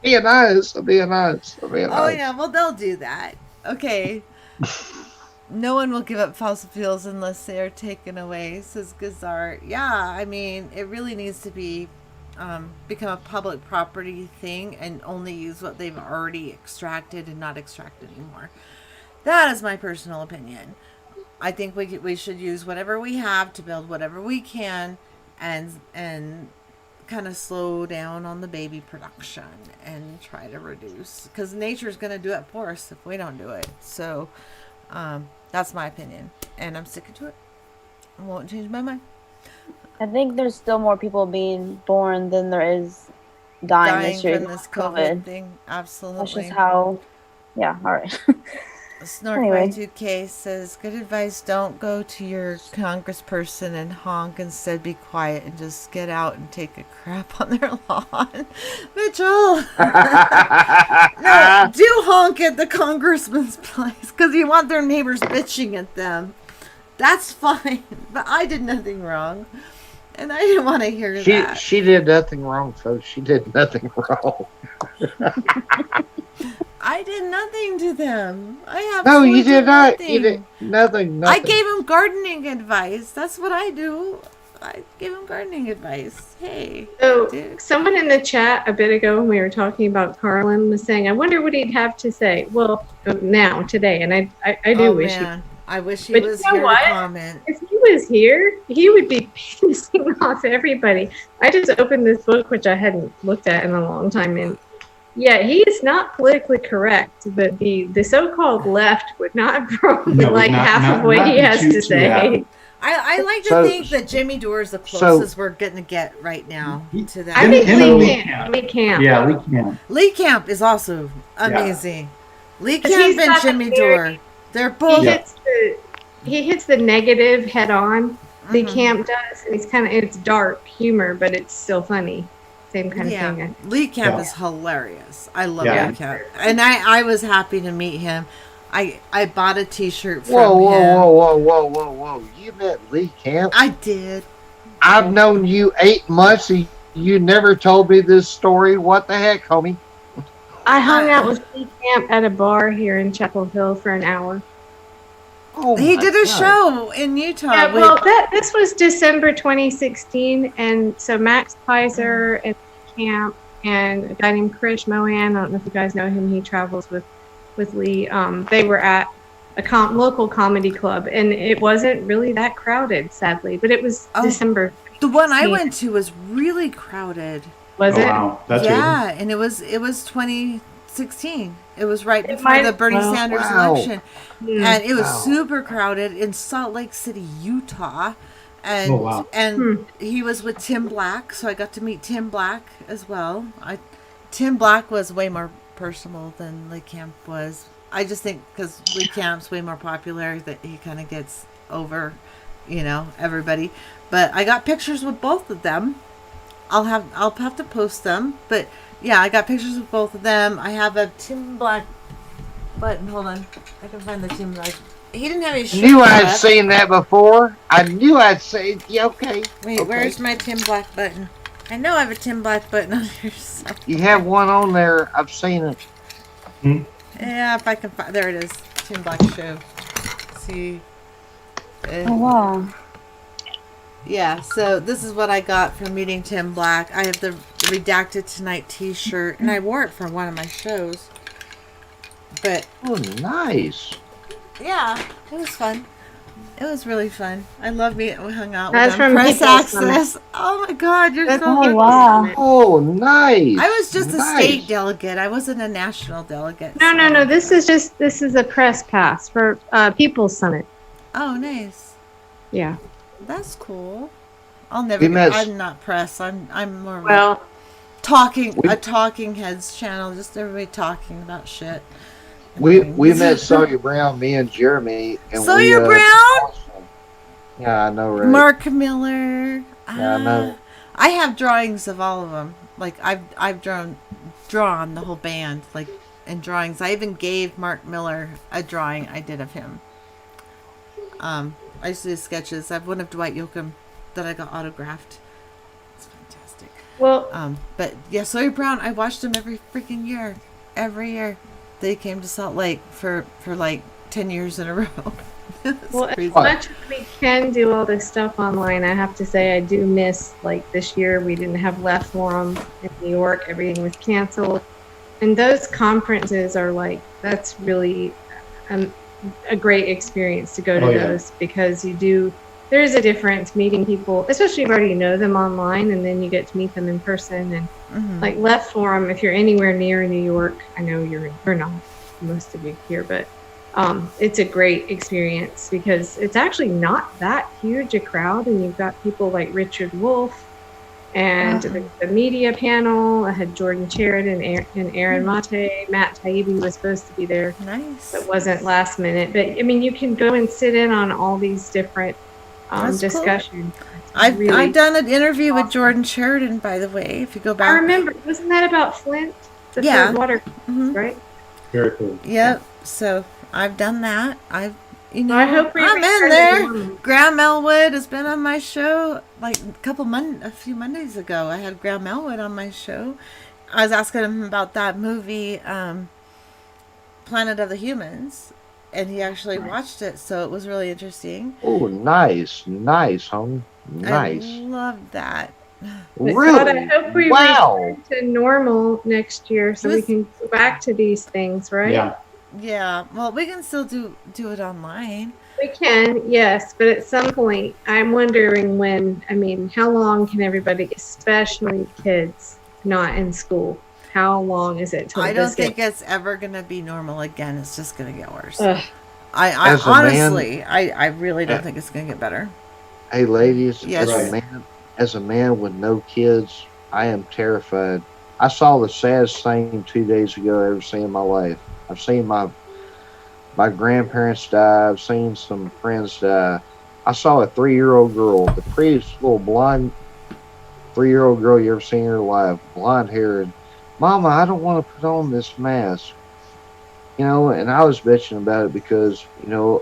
[SPEAKER 4] being honest, I'm being honest.
[SPEAKER 1] oh, yeah. Well, they'll do that. Okay. No one will give up fossil fuels unless they are taken away, says Gazar. Yeah, I mean, it really needs to be become a public property thing and only use what they've already extracted and not extract anymore. That is my personal opinion. I think we should use whatever we have to build whatever we can and kind of slow down on the baby production and try to reduce, because nature's going to do it for us if we don't do it. So that's my opinion, and I'm sticking to it. I won't change my mind.
[SPEAKER 2] I think there's still more people being born than there is dying this year.
[SPEAKER 1] From this COVID thing. Absolutely.
[SPEAKER 2] That's just how, yeah, all right.
[SPEAKER 1] Snark
[SPEAKER 2] Anyway.
[SPEAKER 1] Y2K says, good advice, don't go to your congressperson and honk. Instead, be quiet and just get out and take a crap on their lawn. Mitchell! No, do honk at the congressman's place, because you want their neighbors bitching at them. That's fine, but I did nothing wrong. And I didn't want to hear that.
[SPEAKER 4] She did nothing wrong, folks. She did nothing wrong.
[SPEAKER 1] I did nothing to them. I have
[SPEAKER 4] No, you did not.
[SPEAKER 1] Nothing.
[SPEAKER 4] You did nothing.
[SPEAKER 1] I gave him gardening advice. That's what I do. I gave him gardening advice. Hey.
[SPEAKER 3] So
[SPEAKER 1] dude.
[SPEAKER 3] someone in the chat a bit ago when we were talking about Carlin was saying, I wonder what he'd have to say. Well, now, today. And I do wish
[SPEAKER 1] man. I wish he
[SPEAKER 3] But
[SPEAKER 1] was
[SPEAKER 3] you know
[SPEAKER 1] here
[SPEAKER 3] what?
[SPEAKER 1] to comment.
[SPEAKER 3] if he was here, he would be pissing off everybody. I just opened this book, which I hadn't looked at in a long time, and yeah, he is not politically correct, but the so-called left would not probably like half of what he has to say.
[SPEAKER 1] I like to
[SPEAKER 4] So-
[SPEAKER 1] think that Jimmy Dore is the closest we're going to get right now to that.
[SPEAKER 3] I think
[SPEAKER 5] Him and Lee
[SPEAKER 3] Lee Camp.
[SPEAKER 5] Yeah, Lee Camp.
[SPEAKER 1] Lee Camp is also amazing. Lee
[SPEAKER 3] But
[SPEAKER 1] Camp
[SPEAKER 3] he's
[SPEAKER 1] and
[SPEAKER 3] got
[SPEAKER 1] Jimmy
[SPEAKER 3] the very-
[SPEAKER 1] Dore. They're both.
[SPEAKER 3] He hits the negative head on. Lee
[SPEAKER 1] Mhm.
[SPEAKER 3] Camp does, and it's dark humor, but it's still funny. Same kind of thing.
[SPEAKER 1] Lee Camp
[SPEAKER 5] Yeah.
[SPEAKER 1] is hilarious. I love
[SPEAKER 5] Yeah.
[SPEAKER 1] Lee Camp. And I was happy to meet him. I bought a t-shirt from
[SPEAKER 4] Whoa,
[SPEAKER 1] him.
[SPEAKER 4] whoa. You met Lee Camp?
[SPEAKER 1] I did.
[SPEAKER 4] I've known you 8 months. And you never told me this story. What the heck, homie?
[SPEAKER 3] I hung out with Lee Camp at a bar here in Chapel Hill for an hour.
[SPEAKER 4] Oh,
[SPEAKER 1] He
[SPEAKER 4] my
[SPEAKER 1] did a
[SPEAKER 4] God.
[SPEAKER 1] show in Utah.
[SPEAKER 3] Yeah,
[SPEAKER 1] with-
[SPEAKER 3] well, this was December 2016, and so Max Pizer and Camp and a guy named Krish Mohan, I don't know if you guys know him, he travels with Lee. They were at a local comedy club, and it wasn't really that crowded, sadly, but it was
[SPEAKER 1] Oh,
[SPEAKER 3] December.
[SPEAKER 1] the one I
[SPEAKER 3] 16.
[SPEAKER 1] went to was really crowded.
[SPEAKER 3] Was
[SPEAKER 5] Oh,
[SPEAKER 3] it?
[SPEAKER 5] wow. That's
[SPEAKER 1] yeah, and it was 2016. It was right
[SPEAKER 3] It
[SPEAKER 1] before
[SPEAKER 3] might-
[SPEAKER 1] the Bernie
[SPEAKER 3] well,
[SPEAKER 1] Sanders
[SPEAKER 4] wow.
[SPEAKER 1] election.
[SPEAKER 3] Hmm.
[SPEAKER 1] And it was
[SPEAKER 4] Wow.
[SPEAKER 1] super crowded in Salt Lake City, Utah. And
[SPEAKER 5] Oh, wow.
[SPEAKER 1] and he was with Tim Black, so I got to meet Tim Black as well. Tim Black was way more personal than Lee Camp was. I just think because Lee Camp's way more popular that he kind of gets over, everybody. But I got pictures with both of them. I'll have to post them. But yeah, I got pictures with both of them. I have a Tim Black button. Hold on, I can find the Tim Black. He didn't have any shirt.
[SPEAKER 4] Knew I'd
[SPEAKER 1] left.
[SPEAKER 4] seen that before. I knew I'd seen. Yeah, okay.
[SPEAKER 1] Wait,
[SPEAKER 4] okay.
[SPEAKER 1] where's my Tim Black button? I know I have a Tim Black button on here. So.
[SPEAKER 4] You have one on there. I've seen it.
[SPEAKER 1] Yeah, if I can find. There it is. Tim Black show. See.
[SPEAKER 2] Oh, wow.
[SPEAKER 1] Yeah, so this is what I got from meeting Tim Black. I have the Redacted Tonight t-shirt, and I wore it for one of my shows. But,
[SPEAKER 4] Oh, nice.
[SPEAKER 1] yeah, it was fun. It was really fun. I love meeting. We hung out
[SPEAKER 3] That's
[SPEAKER 1] with them.
[SPEAKER 3] from
[SPEAKER 1] Press
[SPEAKER 3] People's Summit.
[SPEAKER 1] Access. Oh my God, you're
[SPEAKER 3] That's
[SPEAKER 1] so
[SPEAKER 2] Oh,
[SPEAKER 1] good.
[SPEAKER 2] wow.
[SPEAKER 4] Oh, nice.
[SPEAKER 1] I was just a
[SPEAKER 4] Nice.
[SPEAKER 1] state delegate. I wasn't a national delegate.
[SPEAKER 3] No.
[SPEAKER 1] so-
[SPEAKER 3] This is a press pass for People's Summit.
[SPEAKER 1] Oh, nice.
[SPEAKER 3] Yeah.
[SPEAKER 1] That's cool. I'll never.
[SPEAKER 4] We met-
[SPEAKER 1] I'm not press. I'm more of a
[SPEAKER 3] Well,
[SPEAKER 1] talking heads channel. Just everybody talking about shit.
[SPEAKER 4] We met Sawyer Brown, me and Jeremy. And
[SPEAKER 1] Sawyer
[SPEAKER 4] we,
[SPEAKER 1] Brown?
[SPEAKER 4] Yeah, I know, right?
[SPEAKER 1] Mark Miller.
[SPEAKER 4] Yeah, I know.
[SPEAKER 1] I have drawings of all of them. Like I've drawn the whole band like in drawings. I even gave Mark Miller a drawing I did of him. I used to do sketches. I have one of Dwight Yoakam that I got autographed. It's fantastic.
[SPEAKER 3] well,
[SPEAKER 1] But yeah, Sawyer Brown, I watched him every freaking year. Every year. They came to Salt Lake for like 10 years in a row. It's
[SPEAKER 3] well, as
[SPEAKER 1] crazy.
[SPEAKER 3] much as we can do all this stuff online, I have to say I do miss, like, this year we didn't have Left Forum in New York. Everything was canceled. And those conferences are like, that's really a great experience to go to
[SPEAKER 5] Oh, yeah.
[SPEAKER 3] those because you do there is a difference meeting people, especially if you already know them online, and then you get to meet them in person. And like Left Forum, if you're anywhere near New York, I know you're not, most of you here, but it's a great experience because it's actually not that huge a crowd, and you've got people like Richard Wolff and the media panel. I had Jordan Sheridan and Aaron Mate. Matt Taibbi was supposed to be there.
[SPEAKER 1] Nice.
[SPEAKER 3] It wasn't last minute, but I mean, you can go and sit in on all these different discussions.
[SPEAKER 1] Cool. I've done an interview with Jordan Sheridan, by the way. If you go back,
[SPEAKER 3] I remember. Wasn't that about Flint? The Flint water, right?
[SPEAKER 5] Very cool.
[SPEAKER 1] Yep. So I've done that. I hope I'm in there. Graham Elwood has been on my show like a few Mondays ago. I had Graham Elwood on my show. I was asking him about that movie, Planet of the Humans, and he actually watched it, so it was really interesting.
[SPEAKER 4] Oh, nice, homie. Nice.
[SPEAKER 1] I love that.
[SPEAKER 4] Really?
[SPEAKER 3] God, I hope we return to normal next year so we can go back to these things, right?
[SPEAKER 5] Yeah.
[SPEAKER 1] Yeah. Well, we can still do it online.
[SPEAKER 3] We can, yes, but at some point, I'm wondering when. I mean, how long can everybody, especially kids, not in school? How long is it till
[SPEAKER 1] I don't think it's ever gonna be normal again. It's just gonna get worse. I really don't think it's gonna get better.
[SPEAKER 4] Hey, ladies,
[SPEAKER 1] yes.
[SPEAKER 4] As a man with no kids, I am terrified. I saw the saddest thing 2 days ago I've ever seen in my life. I've seen my grandparents die. I've seen some friends die. I saw a 3-year-old girl, the prettiest little blonde 3-year-old girl you ever seen in your life, blonde haired. Mama, I don't want to put on this mask. And I was bitching about it because,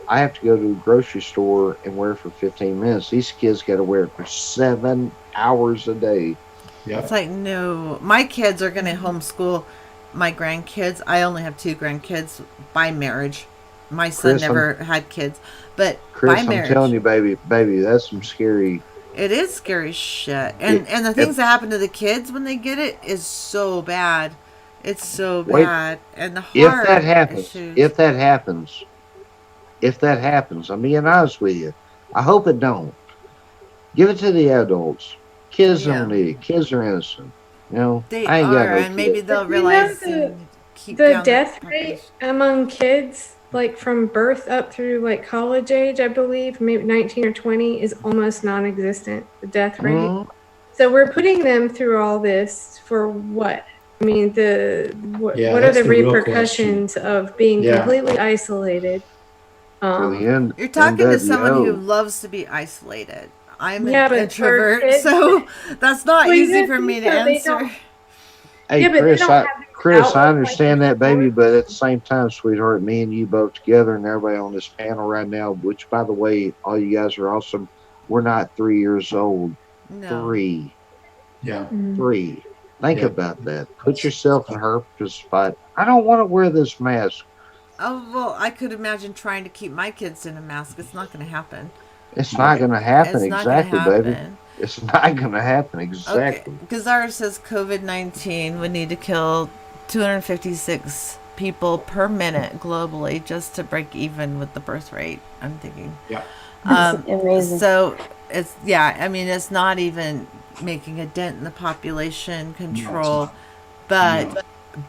[SPEAKER 4] I have to go to the grocery store and wear it for 15 minutes. These kids got to wear it for 7 hours a day.
[SPEAKER 5] Yep.
[SPEAKER 1] It's like, no, my kids are going to homeschool my grandkids. I only have 2 grandkids by marriage. My son never had kids, but
[SPEAKER 4] Chris,
[SPEAKER 1] by marriage.
[SPEAKER 4] I'm telling you, baby, that's some scary.
[SPEAKER 1] It is scary shit. And the things that happen to the kids when they get it is so bad. It's so bad. And the heart
[SPEAKER 4] if that happens,
[SPEAKER 1] issues.
[SPEAKER 4] if that happens, I'm being honest with you. I hope it don't. Give it to the adults. Kids don't need it. Kids are innocent.
[SPEAKER 1] They
[SPEAKER 4] I ain't
[SPEAKER 1] are,
[SPEAKER 4] got no
[SPEAKER 1] and maybe
[SPEAKER 4] kids.
[SPEAKER 1] they'll realize
[SPEAKER 3] the
[SPEAKER 1] keep down
[SPEAKER 3] death rate among kids, like from birth up through like college age, I believe, maybe 19 or 20, is almost non-existent. The death rate.
[SPEAKER 4] Mm-hmm.
[SPEAKER 3] So we're putting them through all this for what? I mean, what are the repercussions of being completely isolated?
[SPEAKER 1] You're talking to someone who loves to be isolated. I'm an introvert, so that's not easy for me to answer.
[SPEAKER 4] Hey, Chris, I understand that, baby, but at the same time, sweetheart, me and you both together and everybody on this panel right now, which, by the way, all you guys are awesome. We're not 3 years old.
[SPEAKER 1] No.
[SPEAKER 4] 3.
[SPEAKER 5] Yeah.
[SPEAKER 4] 3. Think about that. Put yourself in her spot. I don't want to wear this mask.
[SPEAKER 1] Oh, well, I could imagine trying to keep my kids in a mask. It's not going to happen.
[SPEAKER 4] It's not going to happen, exactly, baby. It's not going to happen, exactly.
[SPEAKER 1] Because ours says COVID-19 would need to kill 256 people per minute globally just to break even with the birth rate, I'm thinking.
[SPEAKER 5] Yeah.
[SPEAKER 2] Amazing.
[SPEAKER 1] So, it's not even making a dent in the population control. But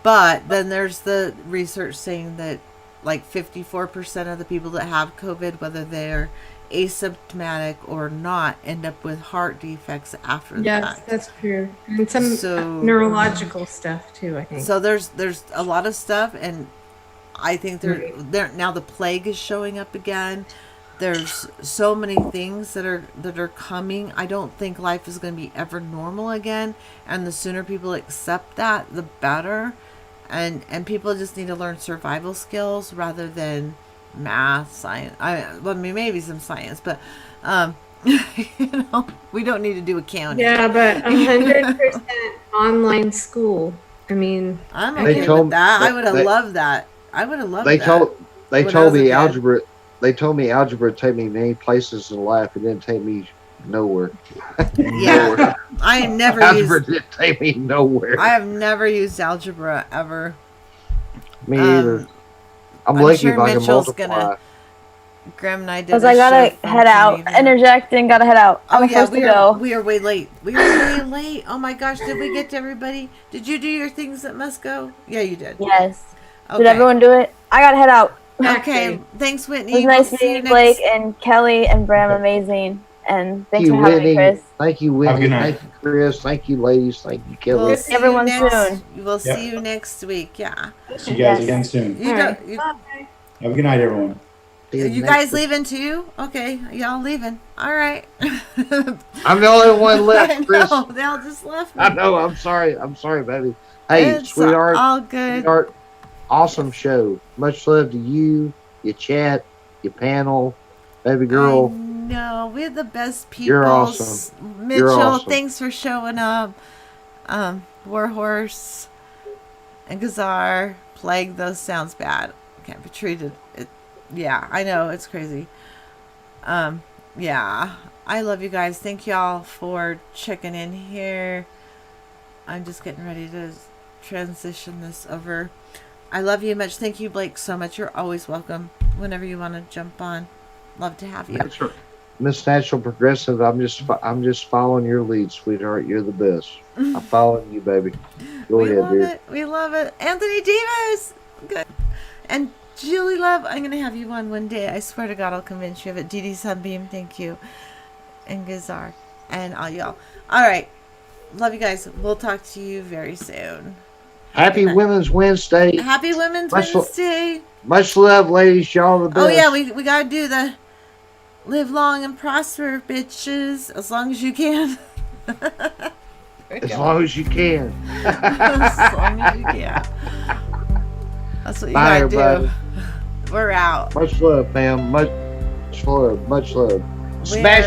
[SPEAKER 1] then there's the research saying that like 54% of the people that have COVID, whether they're asymptomatic or not, end up with heart defects after the fact.
[SPEAKER 3] Yes, that's true. And some neurological stuff too, I think.
[SPEAKER 1] So there's a lot of stuff, and I think there now the plague is showing up again. There's so many things that are coming. I don't think life is going to be ever normal again, and the sooner people accept that, the better. And people just need to learn survival skills rather than math, science. Maybe some science, but we don't need to do accounting.
[SPEAKER 3] Yeah, but 100% online school. I mean,
[SPEAKER 1] I'm okay with that. I would have loved that. I would have loved that.
[SPEAKER 4] They told me algebra. They told me algebra would take me many places in life. It didn't take me nowhere.
[SPEAKER 1] Yeah,
[SPEAKER 4] nowhere.
[SPEAKER 1] I have never
[SPEAKER 4] algebra didn't take me nowhere.
[SPEAKER 1] I have never used algebra ever.
[SPEAKER 4] Me either. I'm lucky
[SPEAKER 1] sure
[SPEAKER 4] if I can
[SPEAKER 1] Mitchell's
[SPEAKER 4] multiply.
[SPEAKER 1] Graham and I did.
[SPEAKER 2] Because
[SPEAKER 1] a
[SPEAKER 2] I
[SPEAKER 1] show
[SPEAKER 2] gotta
[SPEAKER 1] from
[SPEAKER 2] head out.
[SPEAKER 1] Geneva.
[SPEAKER 2] Interjecting, gotta head out. I'm the first to go.
[SPEAKER 1] We are way late. We are way late. Oh my gosh, did we get to everybody? Did you do your things that must go? Yeah, you did.
[SPEAKER 2] Yes.
[SPEAKER 1] Okay.
[SPEAKER 2] Did everyone do it? I gotta head out.
[SPEAKER 1] Okay. Thanks,
[SPEAKER 2] It
[SPEAKER 1] Whitney.
[SPEAKER 2] was nice
[SPEAKER 1] We'll see
[SPEAKER 2] meeting
[SPEAKER 1] you
[SPEAKER 2] Blake
[SPEAKER 1] next.
[SPEAKER 2] and Kelly and Bram. Amazing. And thanks
[SPEAKER 4] Thank you,
[SPEAKER 2] for having me,
[SPEAKER 4] Whitney.
[SPEAKER 2] Chris.
[SPEAKER 4] Thank you,
[SPEAKER 5] Have a
[SPEAKER 4] Whitney.
[SPEAKER 5] good night.
[SPEAKER 4] Thank you, Chris. Thank you, ladies. Thank you, Kelly.
[SPEAKER 1] We'll see
[SPEAKER 2] everyone
[SPEAKER 1] you next.
[SPEAKER 2] soon.
[SPEAKER 1] We'll
[SPEAKER 5] Yep.
[SPEAKER 1] see you next week. Yeah.
[SPEAKER 5] See you guys
[SPEAKER 2] Yes.
[SPEAKER 5] again soon.
[SPEAKER 1] You
[SPEAKER 3] All
[SPEAKER 1] don't.
[SPEAKER 3] right.
[SPEAKER 1] You,
[SPEAKER 5] Have a good night, everyone.
[SPEAKER 4] See
[SPEAKER 1] you
[SPEAKER 4] next
[SPEAKER 1] guys
[SPEAKER 4] week.
[SPEAKER 1] leaving too? Okay, y'all leaving. All right.
[SPEAKER 4] I'm the only one
[SPEAKER 1] I
[SPEAKER 4] left, Chris.
[SPEAKER 1] know. They all just left me.
[SPEAKER 4] I know. I'm sorry. I'm sorry, baby. Hey,
[SPEAKER 1] It's
[SPEAKER 4] sweetheart.
[SPEAKER 1] all good.
[SPEAKER 4] Sweetheart. Awesome show. Much love to you, your chat, your panel, baby girl.
[SPEAKER 1] No, we're the best people.
[SPEAKER 4] You're awesome.
[SPEAKER 1] Mitchell,
[SPEAKER 4] awesome.
[SPEAKER 1] thanks for showing up. Warhorse and Gazar. Plague, those sounds bad. Can't be treated. Yeah, I know. It's crazy. Yeah. I love you guys. Thank y'all for checking in here. I'm just getting ready to transition this over. I love you much. Thank you, Blake, so much. You're always welcome whenever you want to jump on. Love to have you.
[SPEAKER 4] Miss Natural Progressive, I'm just following your lead, sweetheart. You're the best. I'm following you, baby. Go
[SPEAKER 1] We
[SPEAKER 4] ahead,
[SPEAKER 1] love
[SPEAKER 4] dude.
[SPEAKER 1] it. We love it. Anthony Divas. Good. And Julie Love, I'm going to have you on one day. I swear to God, I'll convince you of it. Dee Dee Sunbeam, thank you. And Gazar. And all y'all. All right. Love you guys. We'll talk to you very soon.
[SPEAKER 4] Happy
[SPEAKER 1] Good night.
[SPEAKER 4] Women's Wednesday.
[SPEAKER 1] Happy Women's
[SPEAKER 4] Much
[SPEAKER 1] Wednesday.
[SPEAKER 4] Much love, ladies. Y'all the best.
[SPEAKER 1] Oh, yeah. We got to do the live long and prosper, bitches. As long as you can.
[SPEAKER 4] As long as you can.
[SPEAKER 1] As long as you can. That's what you
[SPEAKER 4] Bye,
[SPEAKER 1] got to
[SPEAKER 4] everybody.
[SPEAKER 1] do. We're out.
[SPEAKER 4] Much love, fam. Much love. Much love.
[SPEAKER 1] We
[SPEAKER 4] Smash